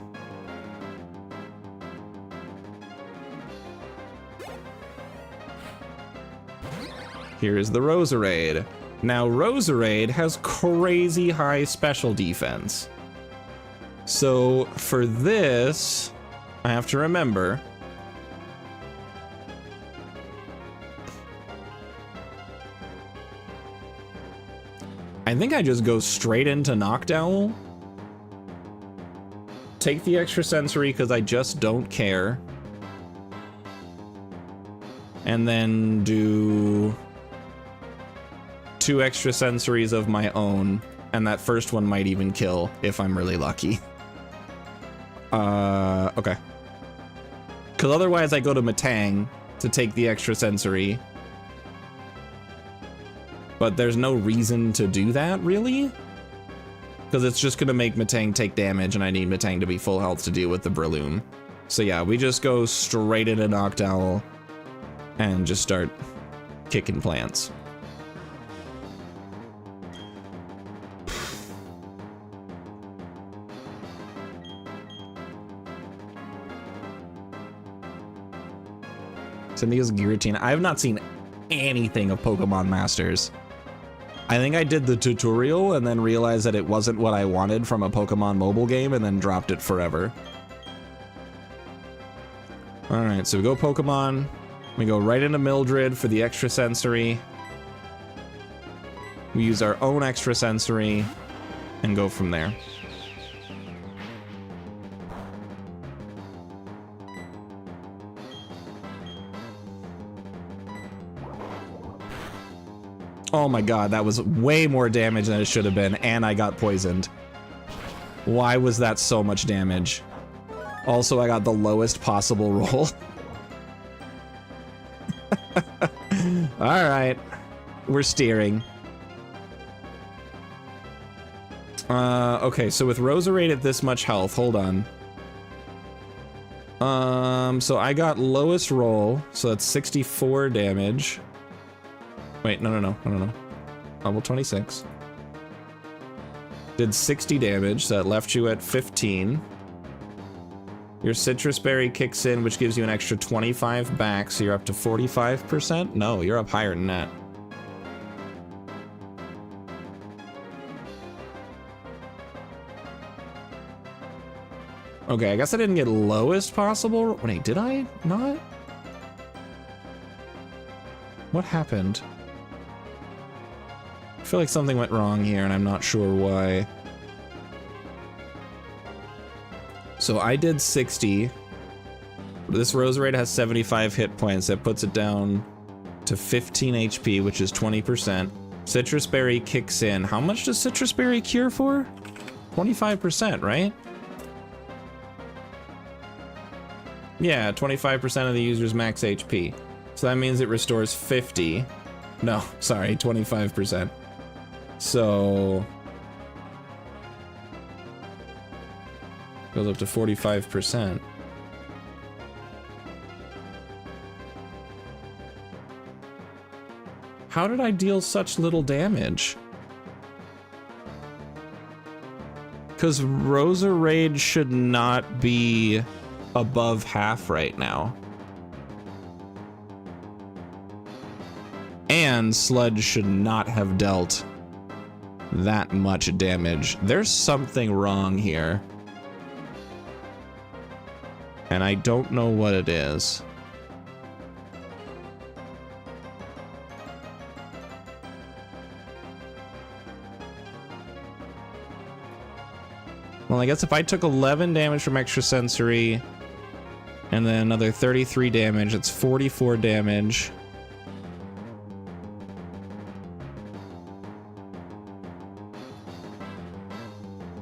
A: Here's the Roserade. Now, Roserade has crazy high special defense. So for this, I have to remember. I think I just go straight into Noctowl. Take the extra sensory because I just don't care. And then do 2 extra sensories of my own. And that first one might even kill if I'm really lucky. Okay. Because otherwise I go to Metang to take the extra sensory. But there's no reason to do that, really? Because it's just going to make Metang take damage, and I need Metang to be full health to deal with the Breloom. So yeah, we just go straight into Noctowl and just start kicking plants. Cynthia's Giratina. I have not seen anything of Pokemon Masters. I think I did the tutorial and then realized that it wasn't what I wanted from a Pokemon mobile game and then dropped it forever. Alright, so we go Pokemon. We go right into Mildred for the extra sensory. We use our own extra sensory and go from there. Oh my god, that was way more damage than it should have been, and I got poisoned. Why was that so much damage? Also, I got the lowest possible roll. Alright. We're steering. Okay, so with Roserade at this much health, hold on. So I got lowest roll, so that's 64 damage. Wait, no. Level 26. Did 60 damage, so that left you at 15. Your Citrus Berry kicks in, which gives you an extra 25 back, so you're up to 45%? No, you're up higher than that. Okay, I guess I didn't get lowest possible. Wait, did I not? What happened? I feel like something went wrong here, and I'm not sure why. So I did 60. This Roserade has 75 hit points. That puts it down to 15 HP, which is 20%. Citrus Berry kicks in. How much does Citrus Berry cure for? 25%, right? Yeah, 25% of the user's max HP. So that means it restores 50. No, sorry, 25%. So goes up to 45%. How did I deal such little damage? Because Roserade should not be above half right now. And Sludge should not have dealt that much damage. There's something wrong here. And I don't know what it is. Well, I guess if I took 11 damage from extra sensory and then another 33 damage, it's 44 damage.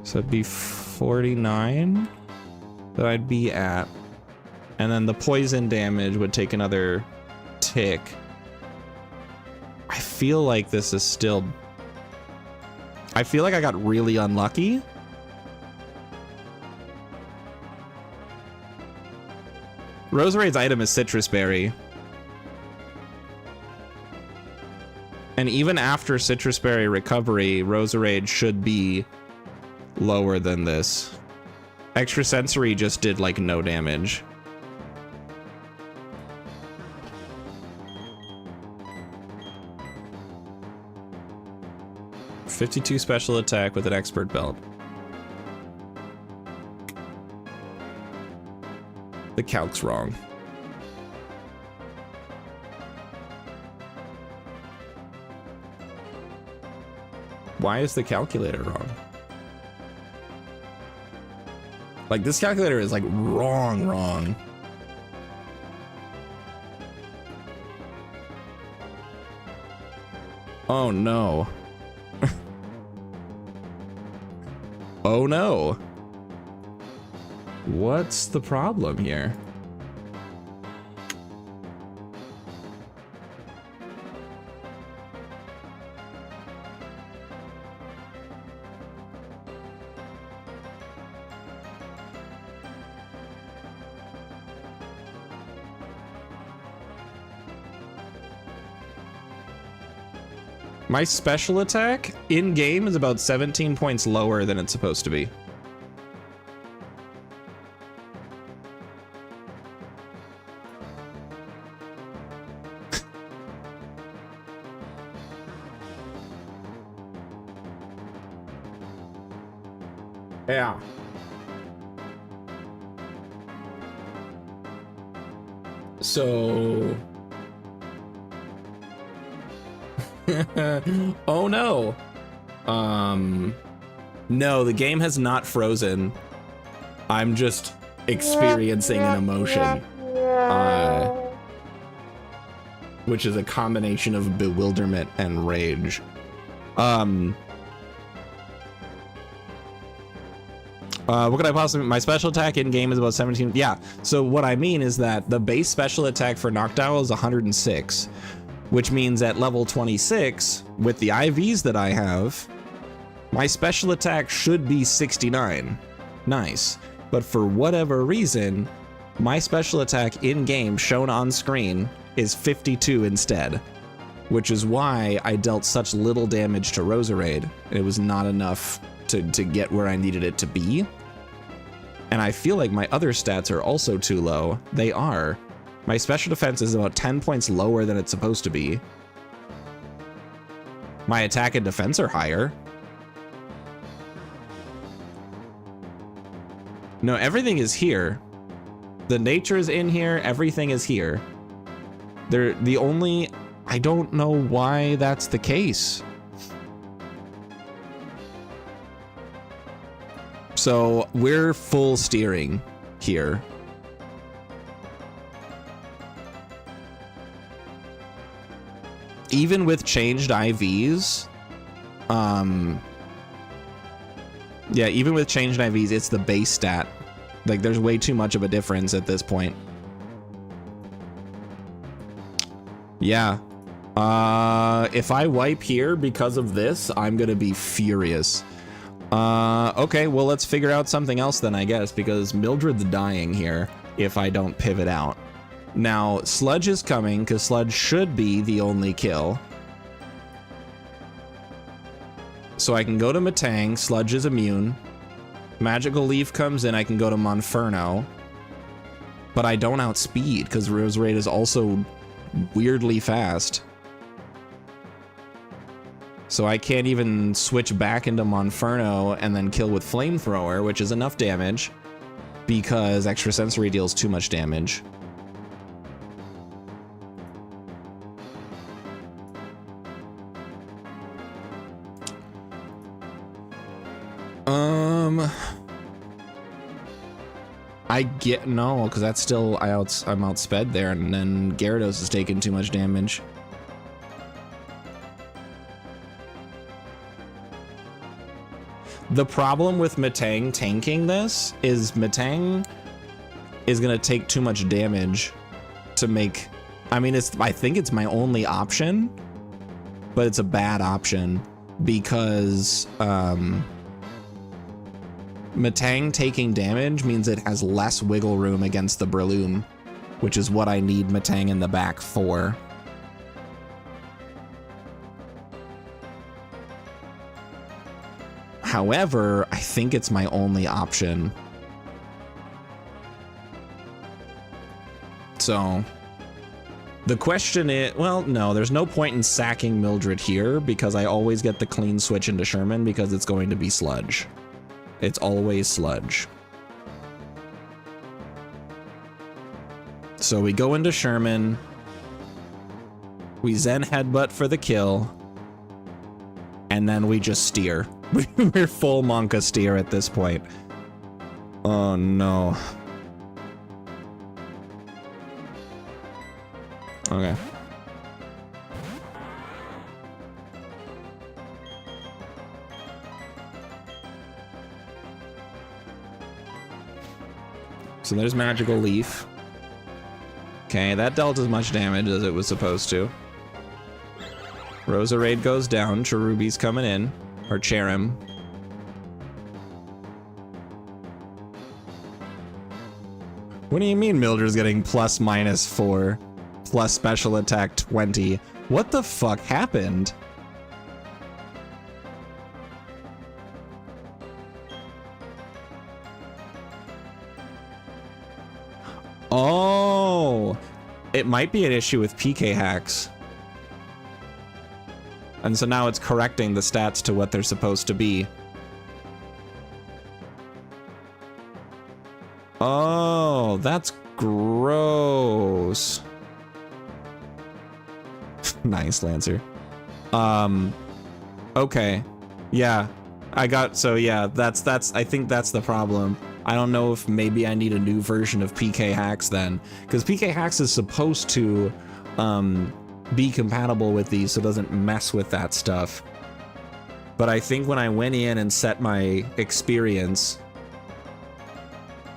A: So it'd be 49 that I'd be at. And then the poison damage would take another tick. I feel like this is still... I feel like I got really unlucky. Roserade's item is Citrus Berry. And even after Citrus Berry recovery, Roserade should be lower than this. Extra sensory just did like no damage. 52 special attack with an expert belt. The calc's wrong. Why is the calculator wrong? Like, this calculator is like wrong. Oh no. Oh no. What's the problem here? My special attack in game is about 17 points lower than it's supposed to be. Yeah. So... oh no. No, the game has not frozen. I'm just experiencing an emotion. Which is a combination of bewilderment and rage. What could I possibly... My special attack in game is about 17. Yeah, so what I mean is that the base special attack for Noctowl is 106. Which means at level 26, with the IVs that I have, my special attack should be 69. Nice. But for whatever reason, my special attack in-game shown on screen is 52 instead. Which is why I dealt such little damage to Roserade. And it was not enough to get where I needed it to be. And I feel like my other stats are also too low. They are. My special defense is about 10 points lower than it's supposed to be. My attack and defense are higher. No, everything is here. The nature is in here. Everything is here. The only... I don't know why that's the case. So we're full steering here. Even with changed IVs, yeah, even with changed IVs, it's the base stat. Like, there's way too much of a difference at this point. Yeah. If I wipe here because of this, I'm gonna be furious. Okay, well, let's figure out something else then, I guess, because Mildred's dying here if I don't pivot out. Now, Sludge is coming, because Sludge should be the only kill. So I can go to Matang, Sludge is immune. Magical Leaf comes in, I can go to Monferno. But I don't outspeed, because Roserade is also weirdly fast. So I can't even switch back into Monferno and then kill with Flamethrower, which is enough damage, because Extrasensory deals too much damage. I get no, because that's still I'm outsped there, and then Gyarados is taking too much damage. The problem with Matang tanking this is Matang is gonna take too much damage to make. I mean, I think it's my only option, but it's a bad option because Matang taking damage means it has less wiggle room against the Breloom, which is what I need Matang in the back for. However, I think it's my only option. So, The question is, well, no, there's no point in sacking Mildred here because I always get the clean switch into Sherman because it's going to be sludge. It's always sludge. So we go into Sherman. We Zen Headbutt for the kill. And then we just steer. We're full Monka steer at this point. Oh no. Okay. So there's Magical Leaf. Okay, that dealt as much damage as it was supposed to. Roserade goes down, Cherubi's coming in, or Cherim. What do you mean Mildred's getting +/-4, plus special attack 20? What the fuck happened? Oh, it might be an issue with PK hacks. And so now it's correcting the stats to what they're supposed to be. Oh, that's gross. Nice, Lancer. Okay. Yeah. I think that's the problem. I don't know if maybe I need a new version of PK hacks then, because PK hacks is supposed to be compatible with these so it doesn't mess with that stuff. But I think when I went in and set my experience,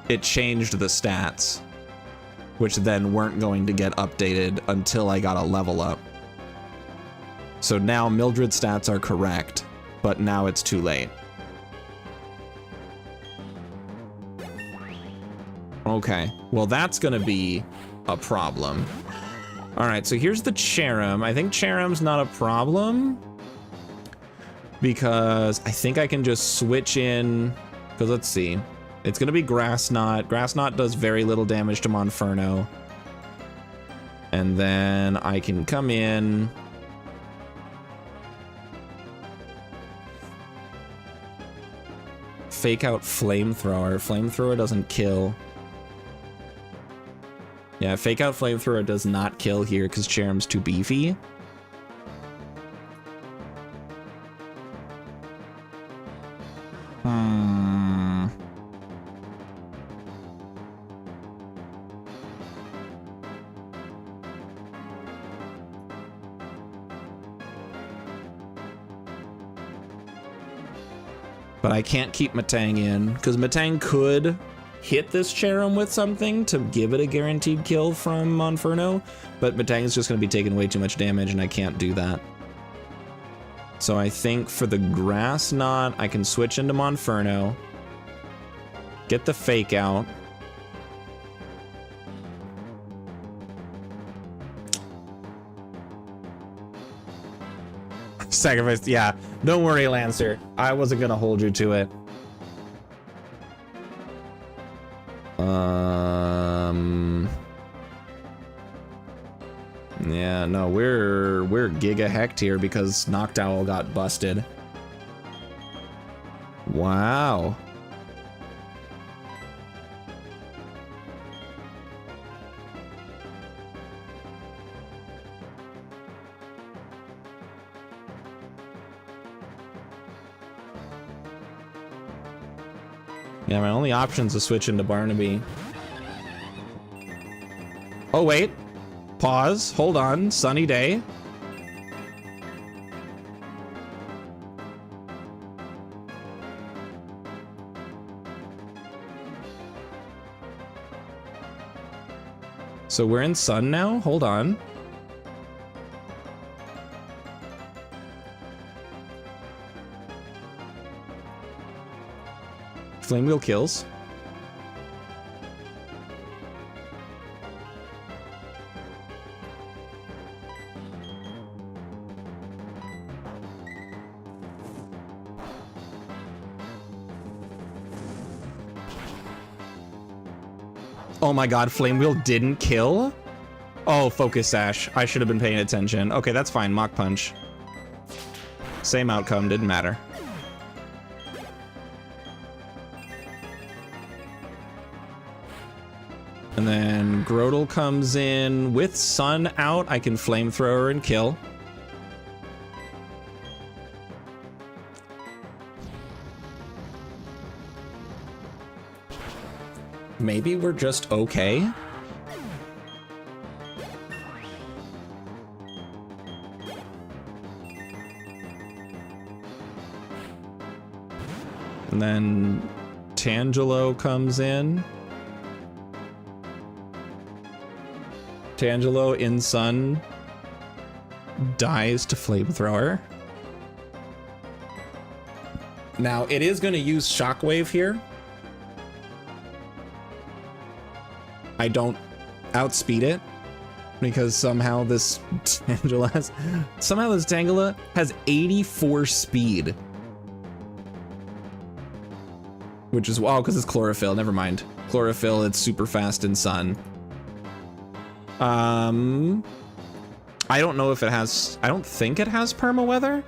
A: it changed the stats, which then weren't going to get updated until I got a level up. So now Mildred's stats are correct, but now it's too late. Okay, well that's gonna be a problem. All right, so here's the Cherim. I think Cherim's not a problem because I think I can just switch in, because let's see. It's gonna be Grass Knot. Grass Knot does very little damage to Monferno. And then I can come in. Fake out Flamethrower. Flamethrower doesn't kill. Yeah, Fake out Flamethrower does not kill here because Cherim's too beefy. But I can't keep Metang in because Metang could hit this Cherim with something to give it a guaranteed kill from Monferno, but Metang is just going to be taking way too much damage and I can't do that. So I think for the Grass Knot, I can switch into Monferno, get the Fake out. Sacrifice, yeah. Don't worry, Lancer. I wasn't going to hold you to it. Yeah, no, we're giga hecked here because Noctowl got busted. Wow. Yeah, my only option is to switch into Barnaby. Oh, wait. Pause. Hold on. Sunny day. So we're in sun now? Hold on. Flame Wheel kills. Oh my god, Flame Wheel didn't kill? Oh, Focus Sash. I should have been paying attention. Okay, that's fine. Mach Punch. Same outcome, didn't matter. And then Grotle comes in with Sun out. I can Flamethrower and kill. Maybe we're just okay. And then Tangelo comes in. Tangelo in Sun dies to Flamethrower. Now it is going to use Shockwave here. I don't outspeed it because somehow this Tangela has 84 speed. Which is, wow, because it's Chlorophyll. Never mind. Chlorophyll, it's super fast in Sun. I don't know if it has, I don't think it has Perma Weather.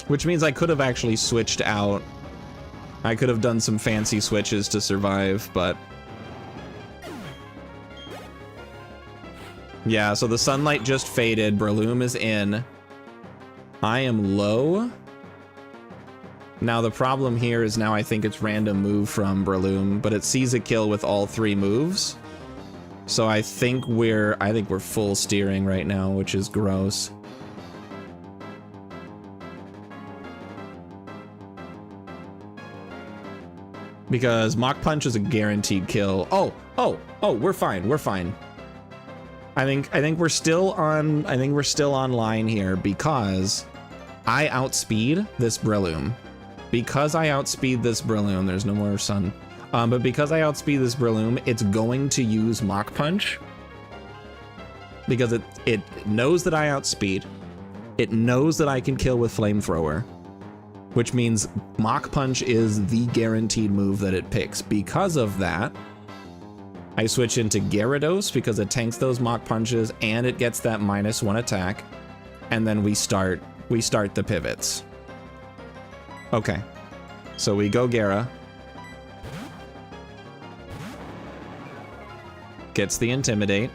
A: Which means I could have actually switched out. I could have done some fancy switches to survive, but... yeah, so the sunlight just faded. Breloom is in. I am low. Now the problem here is now I think it's random move from Breloom, but it sees a kill with all 3 moves. So I think we're full steering right now, which is gross. Because Mach Punch is a guaranteed kill. Oh, we're fine. We're fine. I think we're still on online here because I outspeed this Breloom. Because I outspeed this Breloom, there's no more Sun. But because I outspeed this Breloom, it's going to use Mach Punch. Because it knows that I outspeed. It knows that I can kill with Flamethrower. Which means Mach Punch is the guaranteed move that it picks. Because of that, I switch into Gyarados because it tanks those Mach Punches and it gets that -1 attack. And then we start the pivots. Okay, so we go Gyara. Gets the Intimidate.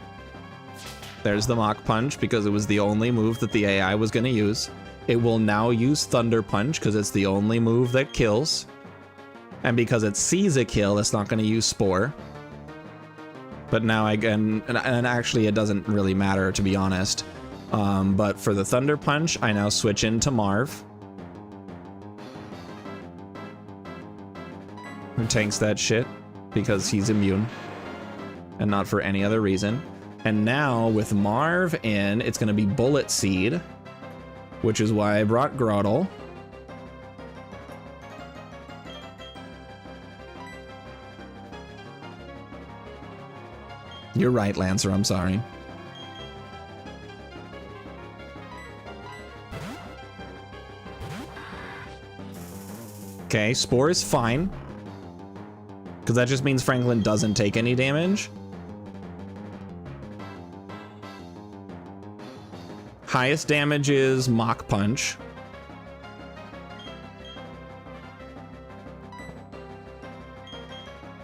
A: There's the Mach Punch because it was the only move that the AI was going to use. It will now use Thunder Punch because it's the only move that kills. And because it sees a kill, it's not going to use Spore. But now and actually it doesn't really matter, to be honest. But for the Thunder Punch, I now switch into Marv. Who tanks that shit because he's immune. And not for any other reason. And now with Marv in, it's going to be Bullet Seed. Which is why I brought Grotle. You're right, Lancer, I'm sorry. Okay, Spore is fine. Because that just means Franklin doesn't take any damage. Highest damage is Mach Punch.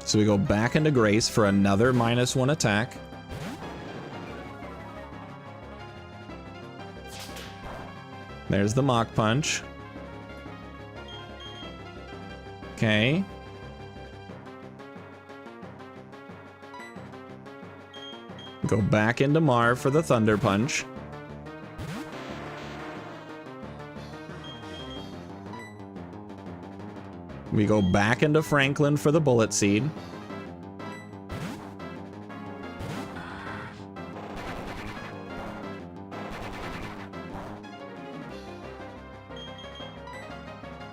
A: So we go back into Grace for another -1 attack. There's the Mach Punch. Okay. Go back into Marv for the Thunder Punch. We go back into Franklin for the Bullet Seed.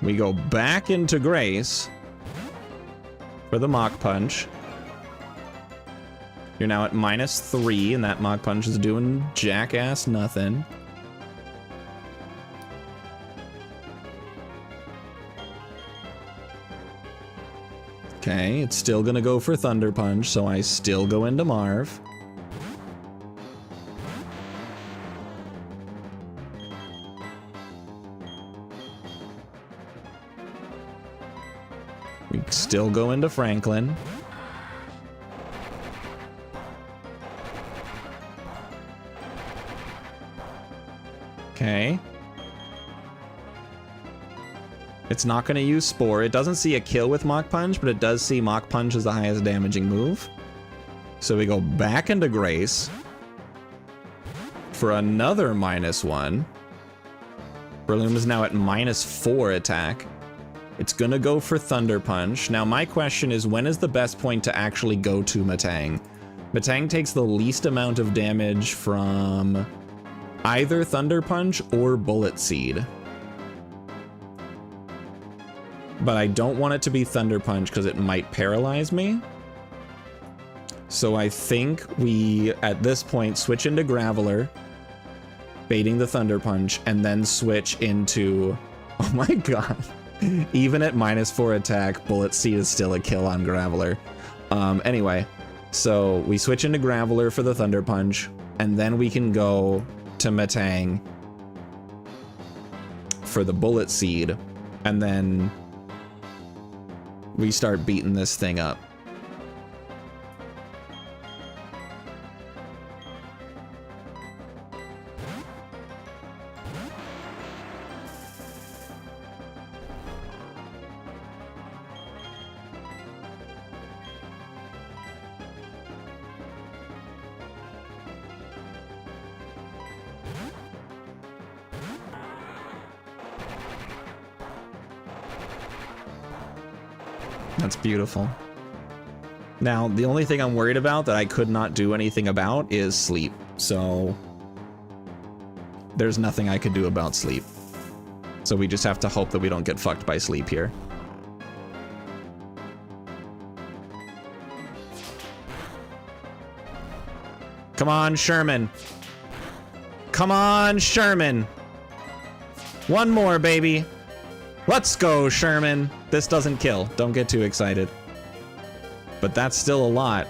A: We go back into Grace for the Mach Punch. You're now at -3, and that Mach Punch is doing jackass nothing. Okay, it's still gonna go for Thunder Punch, so I still go into Marv. We still go into Franklin. Okay. It's not going to use Spore. It doesn't see a kill with Mach Punch, but it does see Mach Punch as the highest damaging move. So we go back into Grace for another -1. Breloom is now at -4 attack. It's going to go for Thunder Punch. Now my question is, when is the best point to actually go to Matang? Matang takes the least amount of damage from either Thunder Punch or Bullet Seed. But I don't want it to be Thunder Punch because it might paralyze me. So I think we, at this point, switch into Graveler, baiting the Thunder Punch, and then switch into... Oh my god. Even at -4 attack, Bullet Seed is still a kill on Graveler. Anyway, so we switch into Graveler for the Thunder Punch, and then we can go to Matang for the Bullet Seed, and then we start beating this thing up. That's beautiful. Now, the only thing I'm worried about that I could not do anything about is sleep. So there's nothing I could do about sleep. So we just have to hope that we don't get fucked by sleep here. Come on, Sherman. Come on, Sherman. One more, baby. Let's go, Sherman. This doesn't kill. Don't get too excited. But that's still a lot.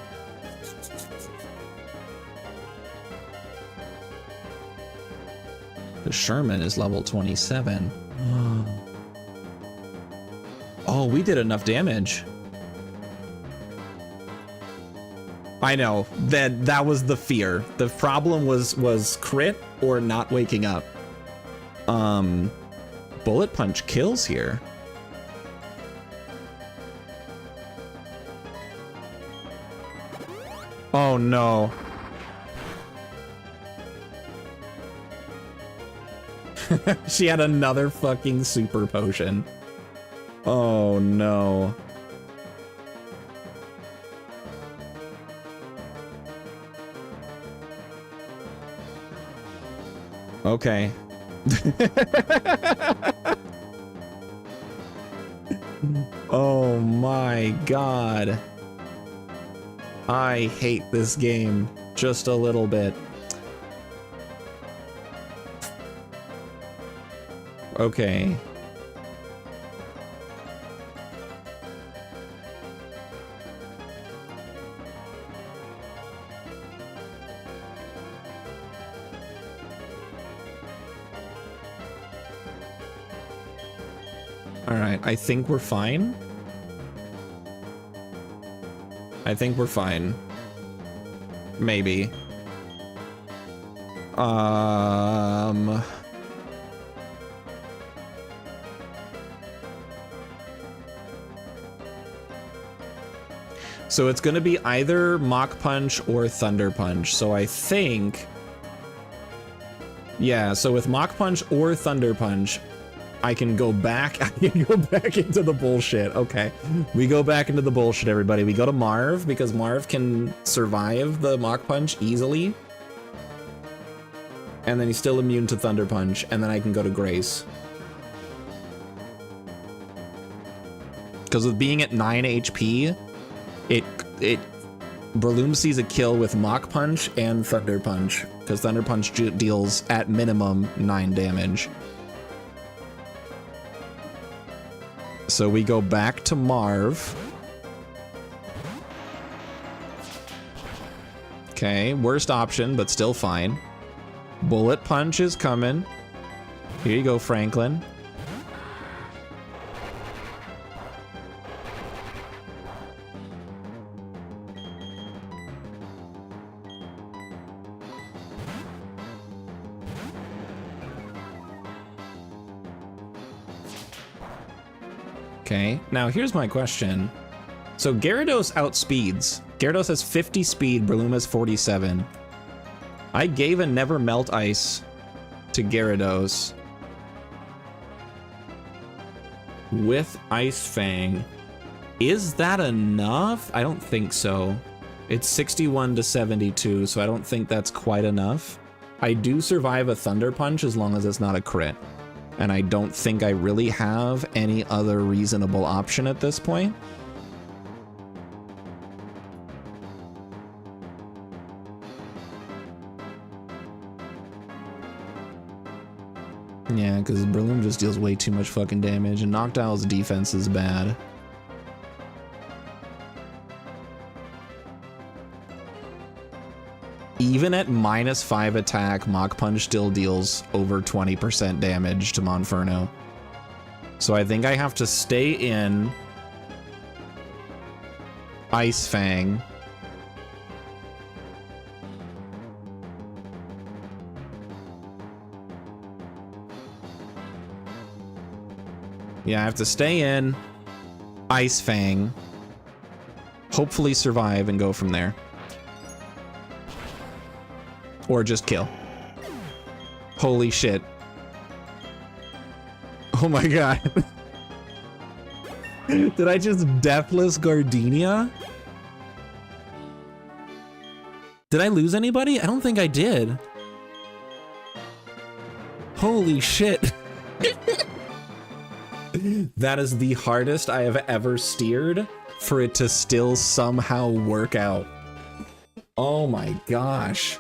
A: The Sherman is level 27. Oh, we did enough damage. I know. That was the fear. The problem was crit or not waking up. Bullet Punch kills here. Oh no. She had another fucking super potion. Oh no. Okay. Oh my god. I hate this game just a little bit. Okay. All right, I think we're fine. I think we're fine. Maybe. So it's gonna be either Mach Punch or Thunder Punch. So I think, yeah, so with Mach Punch or Thunder Punch, I can go back. I can go back into the bullshit. Okay, we go back into the bullshit, everybody. We go to Marv because Marv can survive the Mach Punch easily. And then he's still immune to Thunder Punch. And then I can go to Grace. Because with being at 9 HP, Breloom sees a kill with Mach Punch and Thunder Punch. Because Thunder Punch deals at minimum 9 damage. So we go back to Marv. Okay, worst option, but still fine. Bullet punch is coming. Here you go, Franklin. Okay, now here's my question. So Gyarados outspeeds. Gyarados has 50 speed, Breloom has 47. I gave a Never Melt Ice to Gyarados with Ice Fang. Is that enough? I don't think so. It's 61 to 72, so I don't think that's quite enough. I do survive a Thunder Punch as long as it's not a crit. And I don't think I really have any other reasonable option at this point. Yeah, because Breloom just deals way too much fucking damage, and Noctowl's defense is bad. Even at -5 attack, Mach Punch still deals over 20% damage to Monferno. So I think I have to stay in Ice Fang. Yeah, I have to stay in Ice Fang, hopefully survive and go from there. Or just kill. Holy shit. Oh my god. Did I just Deathless Gardenia? Did I lose anybody? I don't think I did. Holy shit. That is the hardest I have ever steered for it to still somehow work out. Oh my gosh.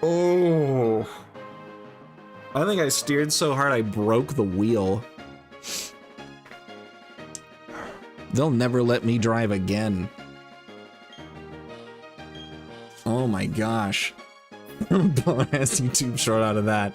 A: Oh. I think I steered so hard I broke the wheel. They'll never let me drive again. Oh my gosh. Bonus YouTube short out of that.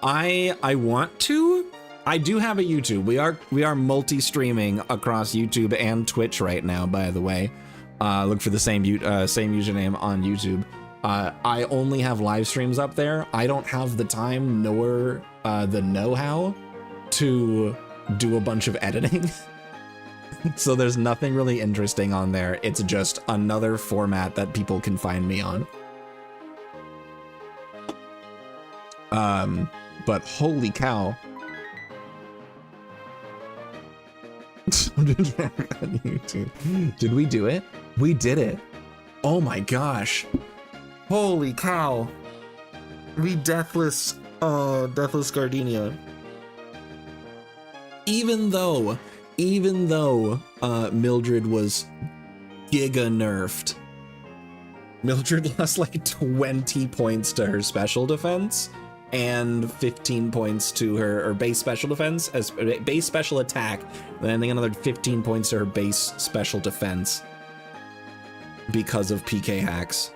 A: I want to. I do have a YouTube. We are multi-streaming across YouTube and Twitch right now, by the way. Look for the same username on YouTube. I only have live streams up there. I don't have the time nor the know-how to do a bunch of editing. So there's nothing really interesting on there. It's just another format that people can find me on. But holy cow. Did we do it? We did it. Oh my gosh. Holy cow. We Deathless Gardenia. Even though Mildred was giga nerfed. Mildred lost like 20 points to her special defense and 15 points to her base special defense as base special attack, and I think another 15 points to her base special defense because of PK hacks.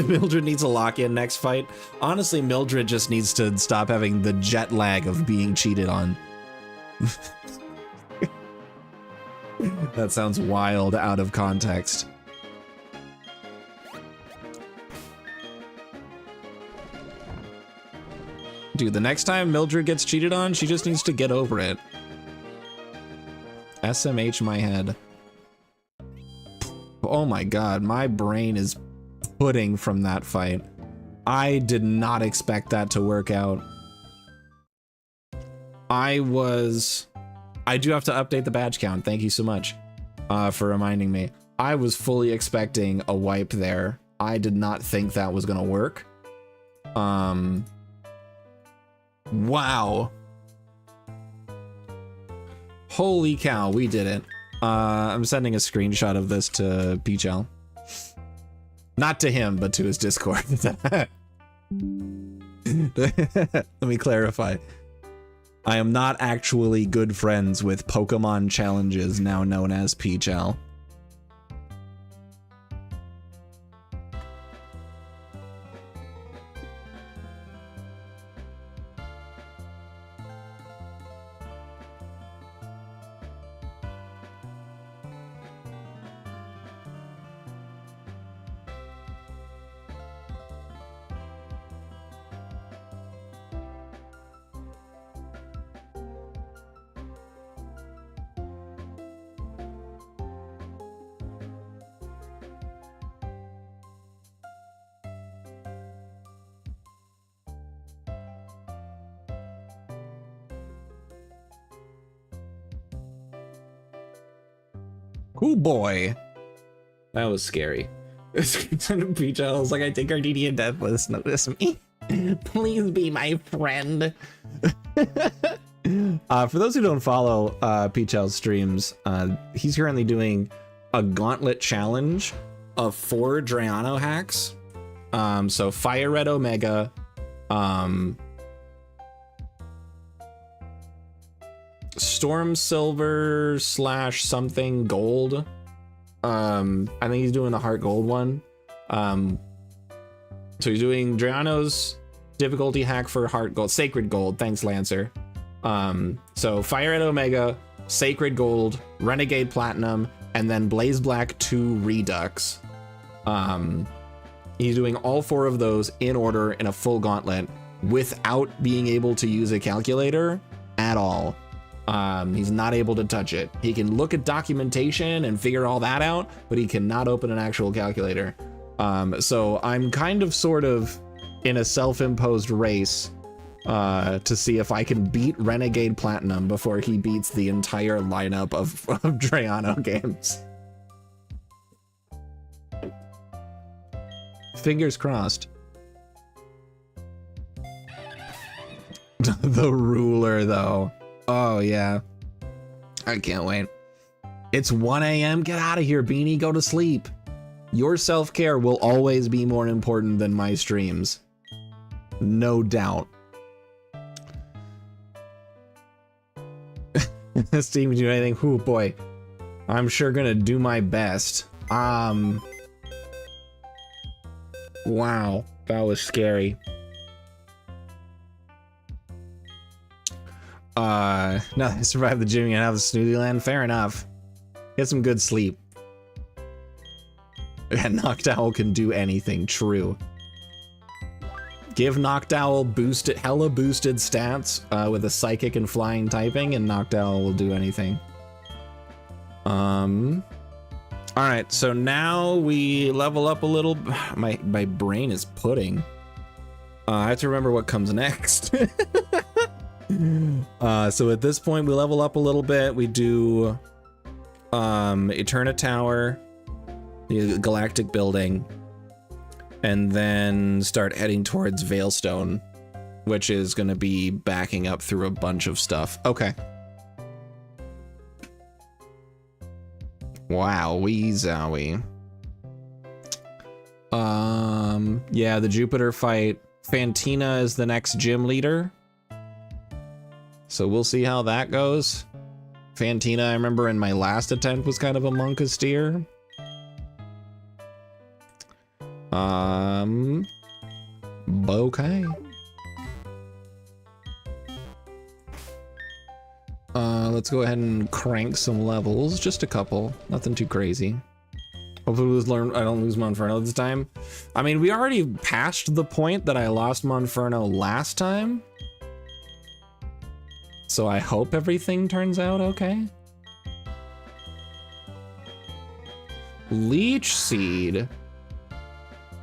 A: Mildred needs a lock-in next fight. Honestly, Mildred just needs to stop having the jet lag of being cheated on. That sounds wild out of context. Dude, the next time Mildred gets cheated on, she just needs to get over it. SMH my head. Oh my god, my brain is pudding from that fight. I did not expect that to work out. I do have to update the badge count. Thank you so much for reminding me. I was fully expecting a wipe there. I did not think that was gonna work. Wow. Holy cow, we did it. I'm sending a screenshot of this to Peachel. Not to him, but to his Discord. Let me clarify. I am not actually good friends with Pokemon Challenges, now known as Peachel. Oh boy. That was scary. Peach I was like, I think Ardini and Deathless notice me. Please be my friend. For those who don't follow Peachel's streams, he's currently doing a gauntlet challenge of 4 Drayano hacks. So Fire Red Omega, Storm Silver / something Gold. I think he's doing the Heart Gold one. So he's doing Drayano's difficulty hack for Heart Gold, Sacred Gold. Thanks, Lancer. So Fire Red Omega, Sacred Gold, Renegade Platinum, and then Blaze Black 2 Redux. He's doing all 4 of those in order in a full gauntlet without being able to use a calculator at all. He's not able to touch it. He can look at documentation and figure all that out, but he cannot open an actual calculator. So I'm kind of sort of in a self-imposed race to see if I can beat Renegade Platinum before he beats the entire lineup of Drayano games. Fingers crossed. The ruler, though. Oh, yeah. I can't wait. It's 1 a.m. Get out of here, Beanie. Go to sleep. Your self-care will always be more important than my streams. No doubt. This team do anything? Oh boy. I'm sure gonna do my best. Wow. That was scary. No, they survived the gym and have the snoozy land. Fair enough. Get some good sleep. And Noctowl can do anything. True. Give Noctowl hella boosted stats with a psychic and flying typing, and Noctowl will do anything. All right, so now we level up a little. My brain is pudding. I have to remember what comes next. So at this point, we level up a little bit. We do Eterna Tower, the Galactic Building, and then start heading towards Veilstone, which is going to be backing up through a bunch of stuff. Okay. Wow, zowie. Yeah, the Jupiter fight. Fantina is the next gym leader. So we'll see how that goes. Fantina, I remember in my last attempt, was kind of a Monkasteer. Okay. Let's go ahead and crank some levels, just a couple, nothing too crazy. Hopefully I don't lose Monferno this time. I mean, we already passed the point that I lost Monferno last time. So I hope everything turns out okay. Leech Seed.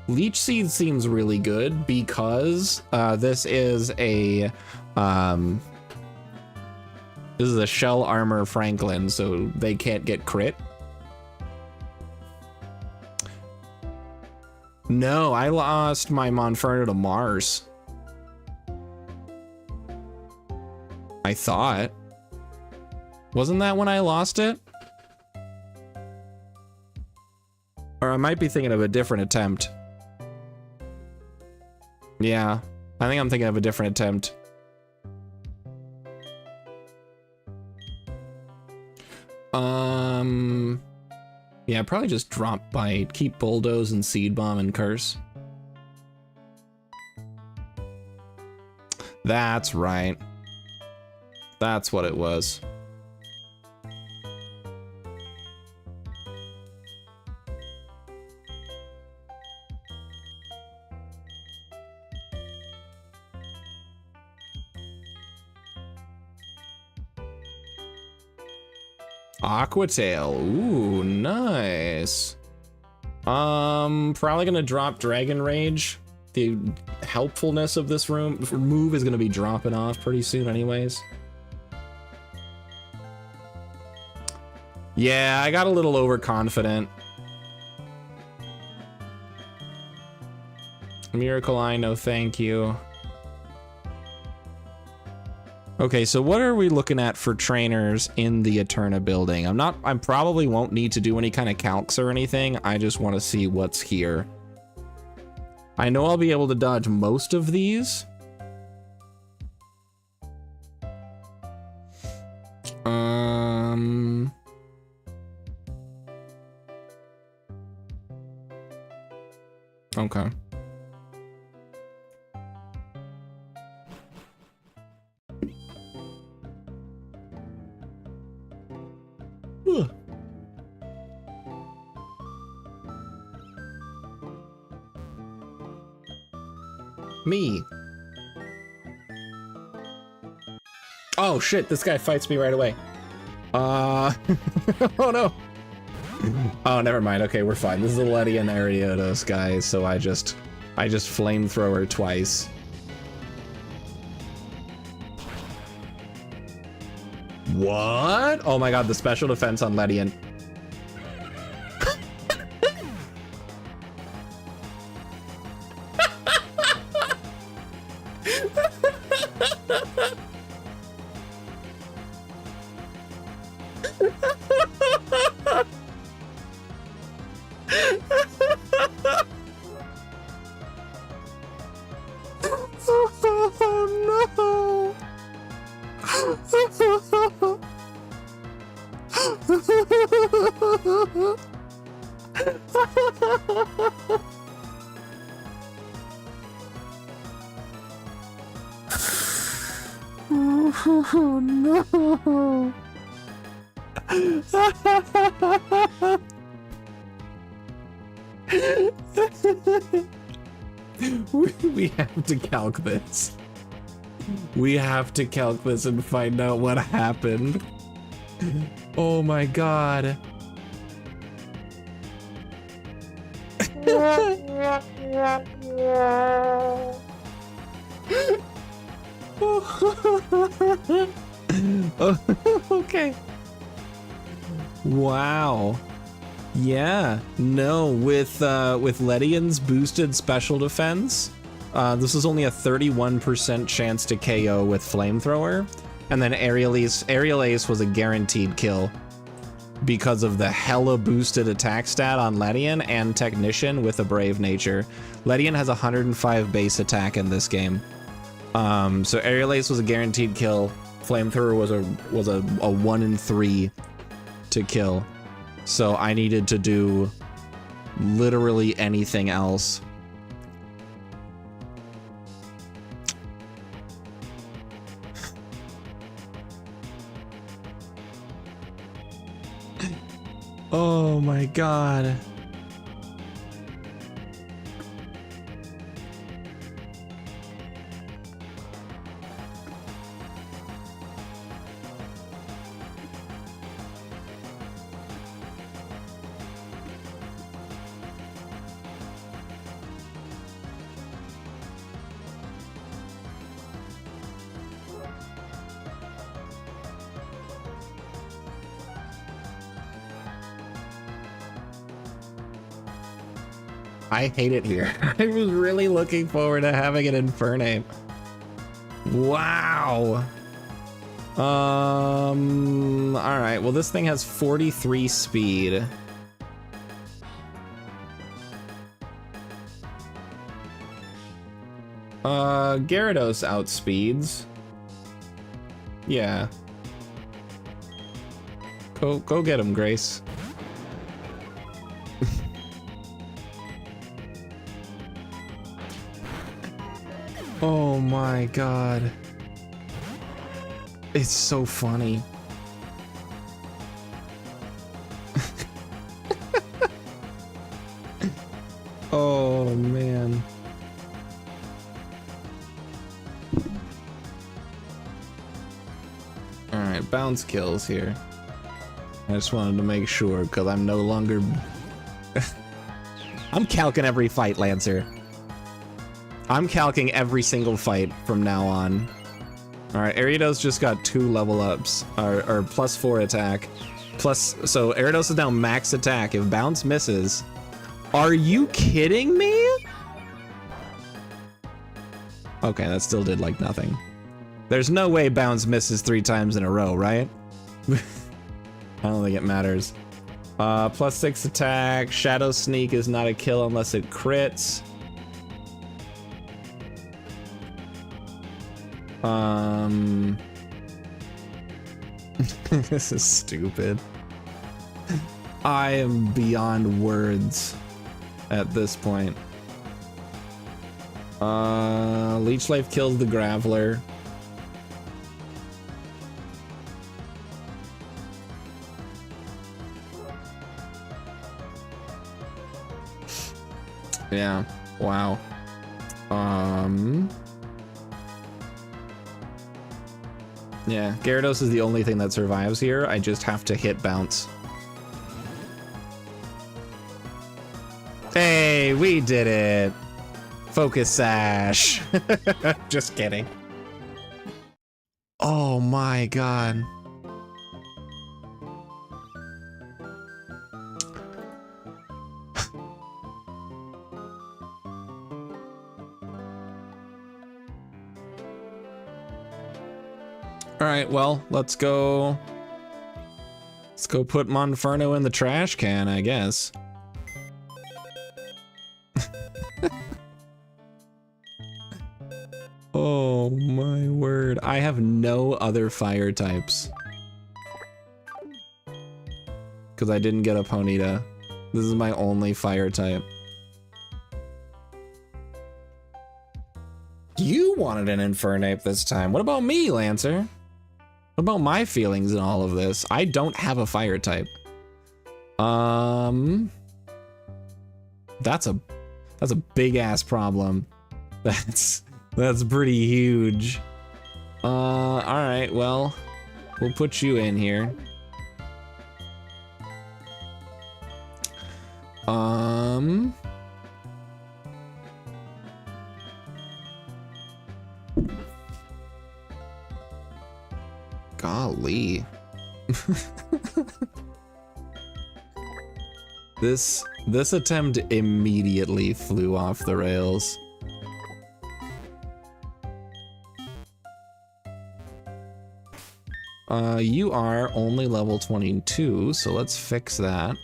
A: Leech Seed seems really good because this is a Shell Armor Franklin, so they can't get crit. No, I lost my Monferno to Mars. I thought. Wasn't that when I lost it? Or I might be thinking of a different attempt. Yeah, I think I'm thinking of a different attempt. Yeah, probably just drop Bite, keep Bulldoze and Seed Bomb and Curse. That's right. That's what it was. Aquatail. Ooh, nice. Probably gonna drop Dragon Rage. The helpfulness of this move is gonna be dropping off pretty soon anyways. Yeah, I got a little overconfident. Miracle Eye, no thank you. Okay, so what are we looking at for trainers in the Eterna building? I probably won't need to do any kind of calcs or anything. I just want to see what's here. I know I'll be able to dodge most of these. Okay. Me. Oh shit, this guy fights me right away. Oh no. Oh, never mind. Okay, we're fine. This is a Letty and Gyarados guy, so I just flamethrower twice. What? Oh my god, the special defense on Ledian. Oh no! We have to calc this. We have to calc this and find out what happened. Oh my god. Okay. Wow. Yeah. No, with Ledian's boosted special defense, this is only a 31% chance to KO with Flamethrower, and then Aerial Ace was a guaranteed kill because of the hella boosted attack stat on Ledian and Technician with a Brave Nature. Ledian has 105 base attack in this game. So Aerial Ace was a guaranteed kill. Flamethrower was a 1 in 3 to kill. So I needed to do literally anything else. Oh my god. I hate it here. I was really looking forward to having an Infernape. Wow. All right. Well, this thing has 43 speed. Gyarados outspeeds. Yeah. Go get him, Grace. Oh my god. It's so funny. Oh man. Alright, bounce kills here. I just wanted to make sure because I'm no longer... I'm calcing every fight, Lancer. I'm calcing every single fight from now on. Alright, Gyarados just got 2 level ups, or +4 attack. Plus, so Gyarados is now max attack. If bounce misses, are you kidding me? Okay, that still did like nothing. There's no way bounce misses 3 times in a row, right? I don't think it matters. Plus 6 attack. Shadow Sneak is not a kill unless it crits. This is stupid. I am beyond words at this point. Leech Life kills the Graveler. Yeah, wow. Yeah, Gyarados is the only thing that survives here. I just have to hit bounce. Hey, we did it. Focus Sash. Just kidding. Oh my god. All right, well, let's go put Monferno in the trash can, I guess. Oh my word. I have no other fire types. Because I didn't get a Ponyta. This is my only fire type. You wanted an Infernape this time. What about me, Lancer? What about my feelings in all of this? I don't have a fire type. That's a big ass problem. That's pretty huge. All right, well, we'll put you in here. Golly. This attempt immediately flew off the rails. You are only level 22, so let's fix that.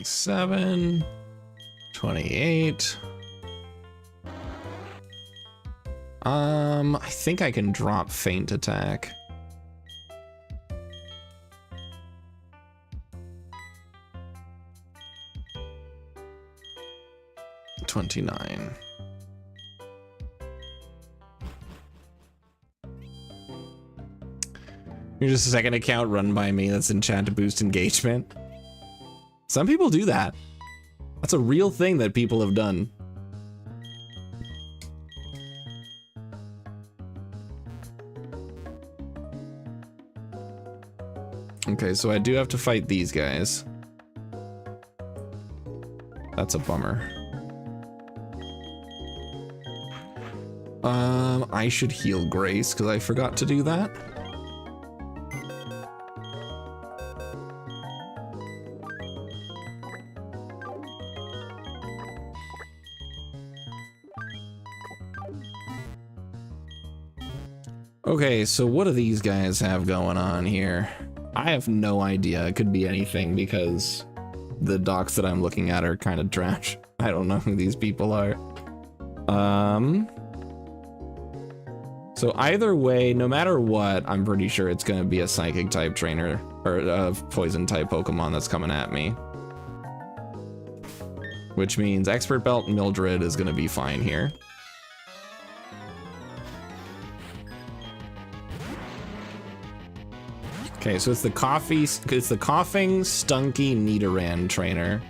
A: Seven, 28. I think I can drop Feint Attack. $29. You're just a second account run by me that's enchant to boost engagement. Some people do that. That's a real thing that people have done. Okay, so I do have to fight these guys. That's a bummer. I should heal Grace because I forgot to do that. Okay, so what do these guys have going on here? I have no idea. It could be anything because the docs that I'm looking at are kind of trash. I don't know who these people are. So either way, no matter what, I'm pretty sure it's going to be a psychic type trainer or a poison type Pokemon that's coming at me. Which means Expert Belt Mildred is going to be fine here. Okay, so it's the coughing, stunky Nidoran trainer.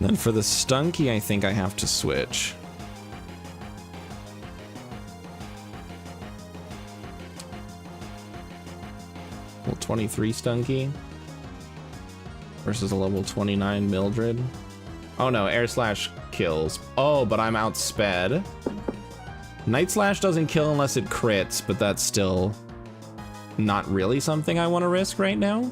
A: Then for the Stunky, I think I have to switch. Level 23 Stunky versus a level 29 Mildred. Oh no, Air Slash kills. Oh, but I'm outsped. Night Slash doesn't kill unless it crits, but that's still not really something I want to risk right now.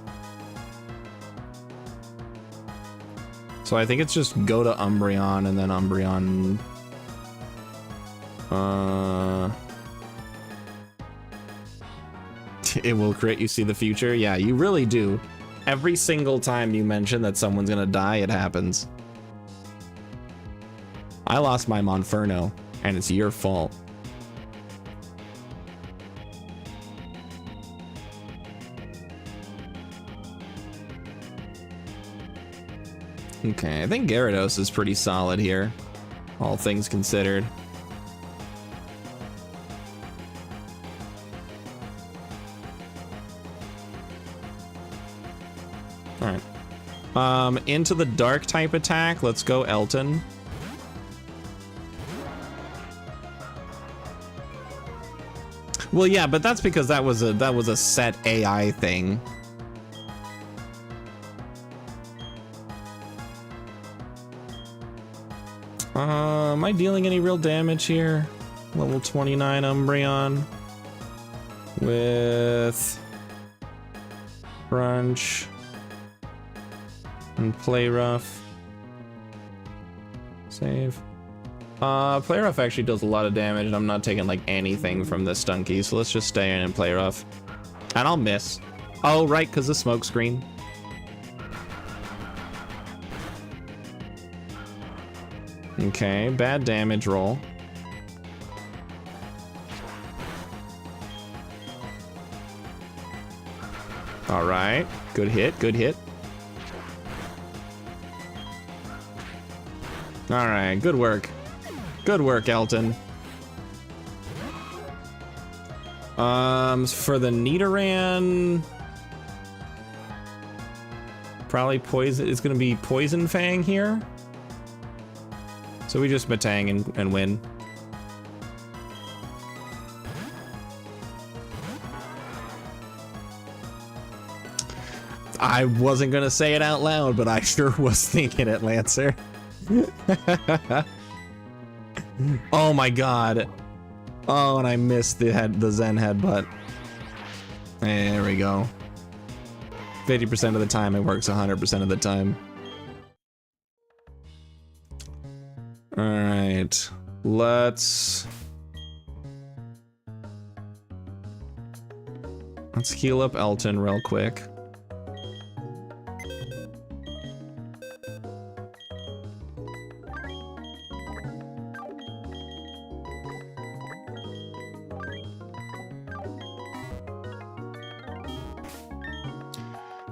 A: So I think it's just go to Umbreon and then Umbreon. It will crit, you see the future? Yeah, you really do. Every single time you mention that someone's gonna die, it happens. I lost my Monferno, and it's your fault. Okay, I think Gyarados is pretty solid here, all things considered. All right. Into the dark type attack, let's go Elton. Well, yeah, but that's because that was a set AI thing. Am I dealing any real damage here? Level 29 Umbreon with Crunch and Play Rough. Save. Play Rough actually does a lot of damage, and I'm not taking like anything from this Stunky, so let's just stay in and Play Rough. And I'll miss. Oh, right, because the smoke screen. Okay, bad damage roll. All right, good hit, good hit. All right, good work. Good work, Elton. For the Nidoran, probably poison. It's gonna be Poison Fang here. So we just Matang and win. I wasn't gonna say it out loud, but I sure was thinking it, Lancer. Oh my god. Oh, and I missed the Zen headbutt. There we go. 50% of the time it works 100% of the time. All right, let's heal up Elton real quick.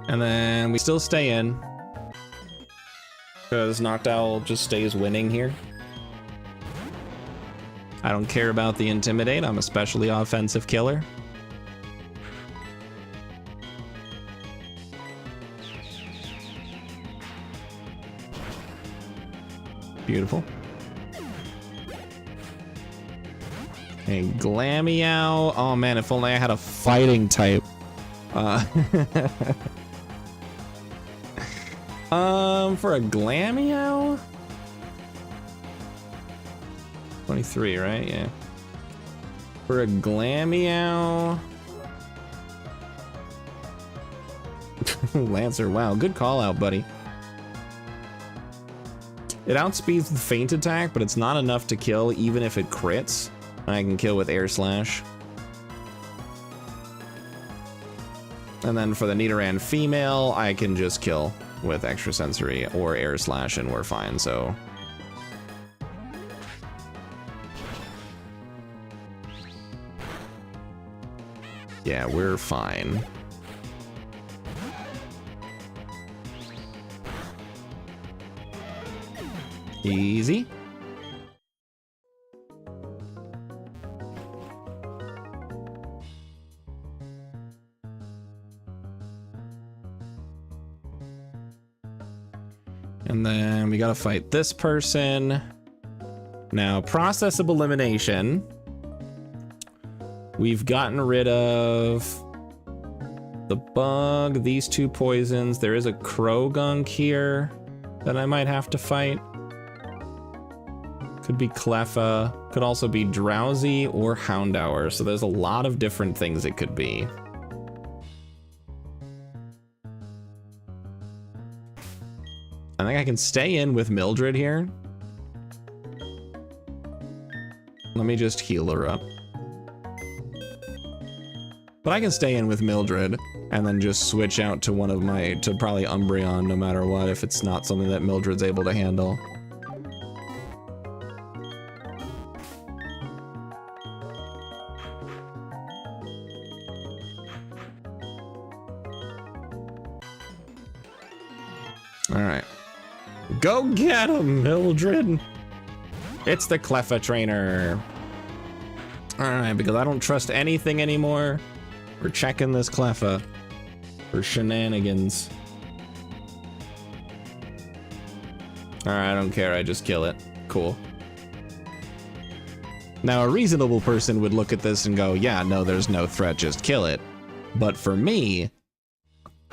A: And then we still stay in because Noctowl just stays winning here. I don't care about the Intimidate. I'm a specially offensive killer. Beautiful. Okay, Glameow. Oh man, if only I had a fighting type. For a Glameow? 23, right? Yeah. For a Glameow. Lancer, wow, good call out, buddy. It outspeeds the Feint attack, but it's not enough to kill even if it crits. I can kill with Air Slash. And then for the Nidoran female, I can just kill with Extrasensory or Air Slash and we're fine, so. Yeah, we're fine. Easy. And then we gotta fight this person. Now, process of elimination. We've gotten rid of the bug, these 2 poisons. There is a crow gunk here that I might have to fight. Could be Cleffa, could also be Drowsy or Houndour. So there's a lot of different things it could be. I think I can stay in with Mildred here. Let me just heal her up. But I can stay in with Mildred and then just switch out to one of my, to probably Umbreon no matter what, if it's not something that Mildred's able to handle. All right. Go get him, Mildred. It's the Cleffa trainer. All right, because I don't trust anything anymore. We're checking this Cleffa for shenanigans. All right, I don't care. I just kill it. Cool. Now, a reasonable person would look at this and go, yeah, no, there's no threat. Just kill it. But for me,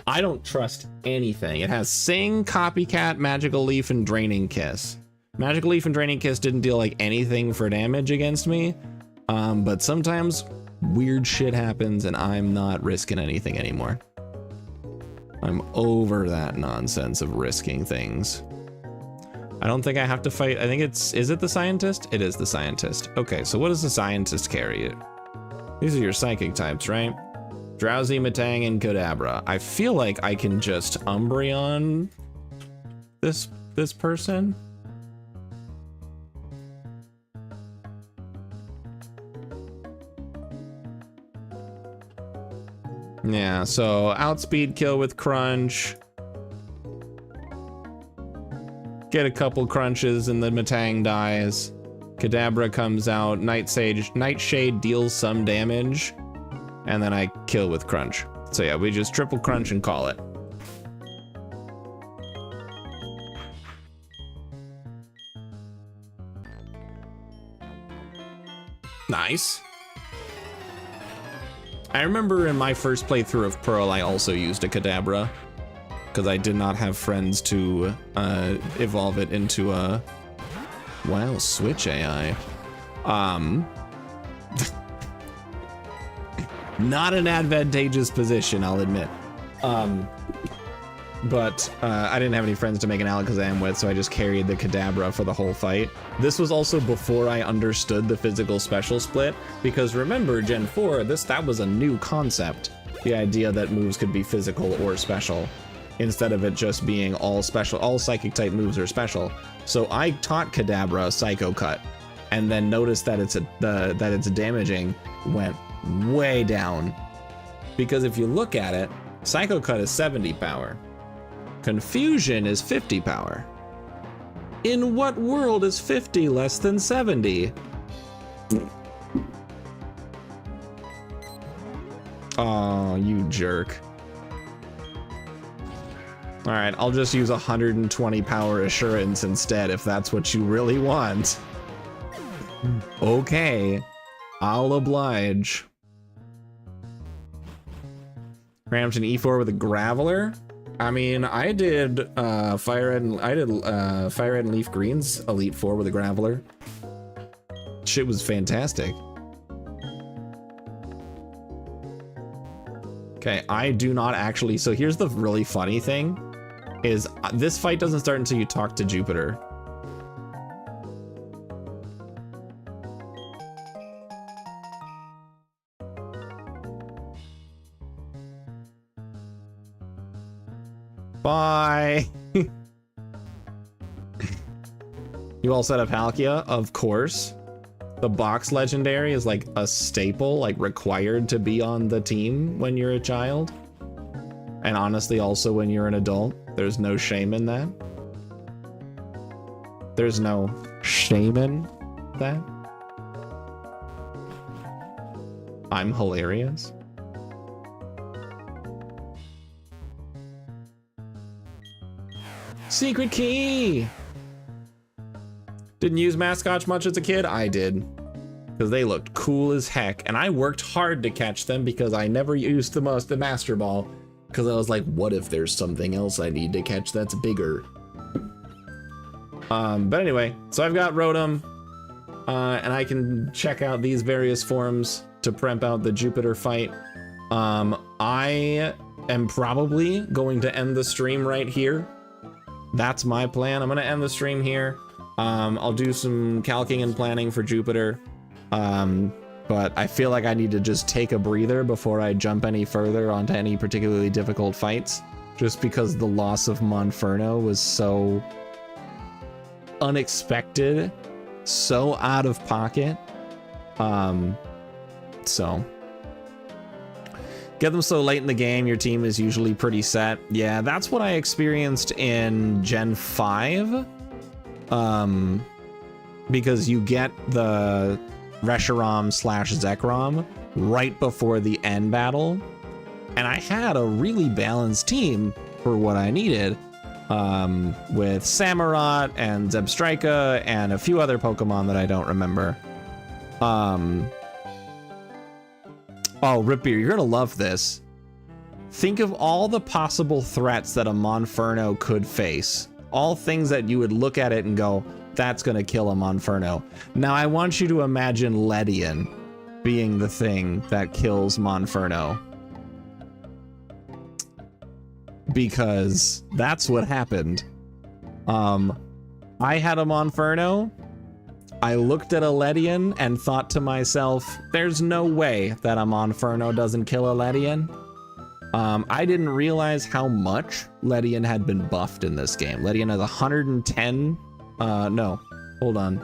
A: I don't trust anything. It has Sing, Copycat, Magical Leaf, and Draining Kiss. Magical Leaf and Draining Kiss didn't deal like anything for damage against me, but sometimes weird shit happens and I'm not risking anything anymore. I'm over that nonsense of risking things. I don't think I have to fight. I think it's, is it the scientist? It is the scientist. Okay, so what does the scientist carry? These are your psychic types, right? Drowsy, Metang, and Kadabra. I feel like I can just Umbreon this person. Yeah, so outspeed kill with Crunch. Get a couple crunches and the Metang dies. Kadabra comes out, Nightshade deals some damage. And then I kill with Crunch. So yeah, we just triple Crunch and call it. Nice. I remember in my first playthrough of Pearl, I also used a Kadabra because I did not have friends to evolve it into a, wow, Switch AI. Not an advantageous position, I'll admit. But I didn't have any friends to make an Alakazam with, so I just carried the Kadabra for the whole fight. This was also before I understood the physical special split, because remember, Gen 4, that was a new concept. The idea that moves could be physical or special, instead of it just being all special, all psychic type moves are special. So I taught Kadabra Psycho Cut, and then noticed that its damaging went way down. Because if you look at it, Psycho Cut is 70 power. Confusion is 50 power. In what world is 50 less than 70? Oh, you jerk. All right, I'll just use 120 power assurance instead if that's what you really want. Okay, I'll oblige. Crampton E4 with a Graveler. I mean, I did Fire Red and Leaf Green's Elite Four with a Graveler. Shit was fantastic. Okay, I do not actually. So here's the really funny thing: is this fight doesn't start until you talk to Jupiter. Bye. You all set up Palkia? Of course. The box legendary is like a staple, like required to be on the team when you're a child. And honestly, also when you're an adult, there's no shame in that. There's no shame in that. I'm hilarious. Secret key. Didn't use mascots much as a kid. I did, because they looked cool as heck, and I worked hard to catch them because I never used the master ball, because I was like, what if there's something else I need to catch that's bigger? But anyway, so I've got Rotom, and I can check out these various forms to prep out the Jupiter fight. I am probably going to end the stream right here. That's my plan. I'm gonna end the stream here. I'll do some calcing and planning for Jupiter. But I feel like I need to just take a breather before I jump any further onto any particularly difficult fights, just because the loss of Monferno was so unexpected, so out of pocket. So get them so late in the game, your team is usually pretty set. Yeah, that's what I experienced in Gen 5. Because you get the Reshiram / Zekrom right before the end battle. And I had a really balanced team for what I needed. With Samurott and Zebstrika and a few other Pokemon that I don't remember. Oh, Ripbeer, you're gonna love this. Think of all the possible threats that a Monferno could face. All things that you would look at it and go, that's gonna kill a Monferno. Now I want you to imagine Ledian being the thing that kills Monferno. Because that's what happened. I had a Monferno. I looked at a Ledian and thought to myself, there's no way that a Monferno doesn't kill a Ledian. I didn't realize how much Ledian had been buffed in this game. Ledian has 110, no, hold on.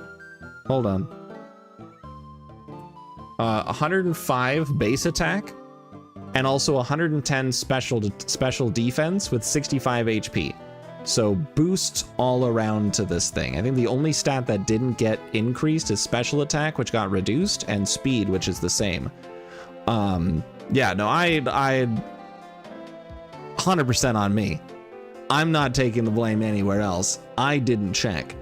A: 105 base attack, and also 110 special defense with 65 HP. So boosts all around to this thing. I think the only stat that didn't get increased is special attack, which got reduced, and speed, which is the same. Yeah, no, I 100% on me. I'm not taking the blame anywhere else. I didn't check.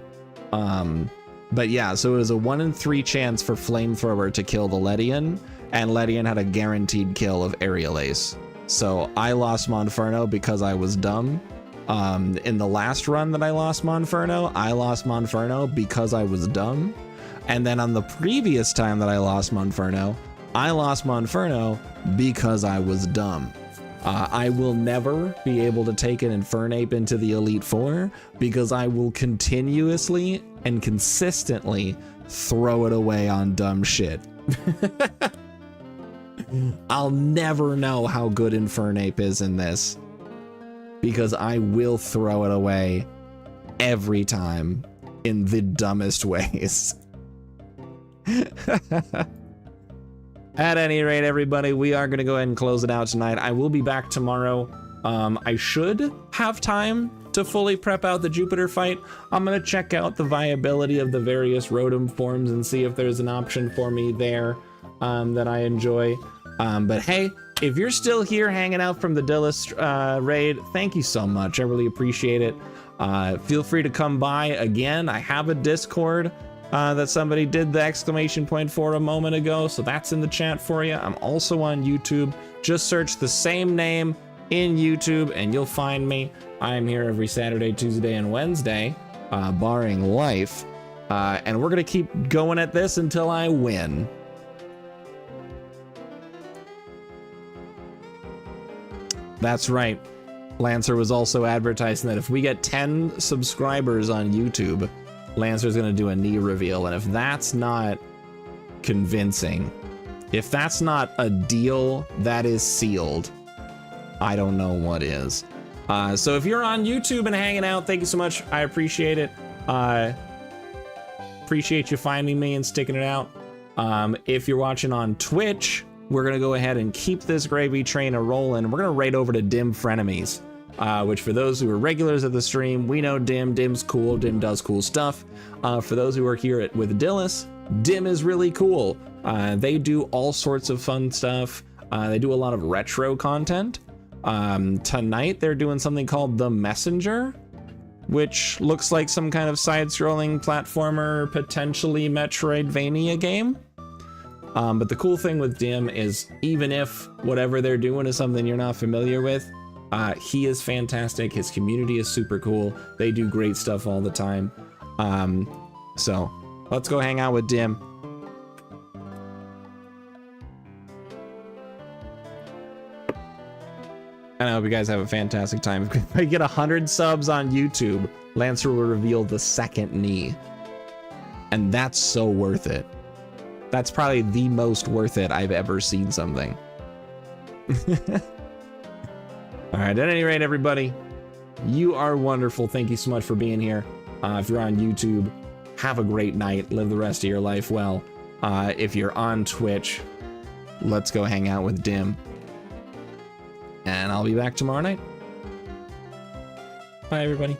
A: But yeah, so it was a 1 in 3 chance for Flamethrower to kill the Ledian, and Ledian had a guaranteed kill of Aerial Ace. So I lost Monferno because I was dumb. In the last run that I lost Monferno because I was dumb. And then on the previous time that I lost Monferno because I was dumb. I will never be able to take an Infernape into the Elite Four because I will continuously and consistently throw it away on dumb shit. I'll never know how good Infernape is in this because I will throw it away every time in the dumbest ways. At any rate, everybody, we are going to go ahead and close it out tonight. I will be back tomorrow. I should have time to fully prep out the Jupiter fight. I'm going to check out the viability of the various Rotom forms and see if there's an option for me there that I enjoy. But hey, if you're still here hanging out from the Dillis raid, thank you so much. I really appreciate it. Feel free to come by again. I have a Discord that somebody did the exclamation point for a moment ago, so that's in the chat for you. I'm also on YouTube. Just search the same name in YouTube and you'll find me. I'm here every Saturday, Tuesday, and Wednesday, barring life. And we're gonna keep going at this until I win. That's right. Lancer was also advertising that if we get 10 subscribers on YouTube, Lancer's gonna do a knee reveal, and if that's not convincing, if that's not a deal that is sealed, I don't know what is. So if you're on YouTube and hanging out, thank you so much. I appreciate it. Appreciate you finding me and sticking it out. If you're watching on Twitch, we're gonna go ahead and keep this gravy train a-rolling. We're gonna raid over to Dim Frenemies. Which for those who are regulars of the stream, we know Dim. Dim's cool. Dim does cool stuff. For those who are here with Dillis, Dim is really cool. They do all sorts of fun stuff. They do a lot of retro content. Tonight they're doing something called The Messenger, which looks like some kind of side-scrolling platformer, potentially Metroidvania game. But the cool thing with Dim is even if whatever they're doing is something you're not familiar with, he is fantastic. His community is super cool. They do great stuff all the time. So let's go hang out with Dim. And I hope you guys have a fantastic time. If I get 100 subs on YouTube, Lancer will reveal the second knee. And that's so worth it. That's probably the most worth it I've ever seen something. All right, at any rate, everybody, you are wonderful. Thank you so much for being here. If you're on YouTube, have a great night. Live the rest of your life well. If you're on Twitch, let's go hang out with Dim. And I'll be back tomorrow night. Bye, everybody.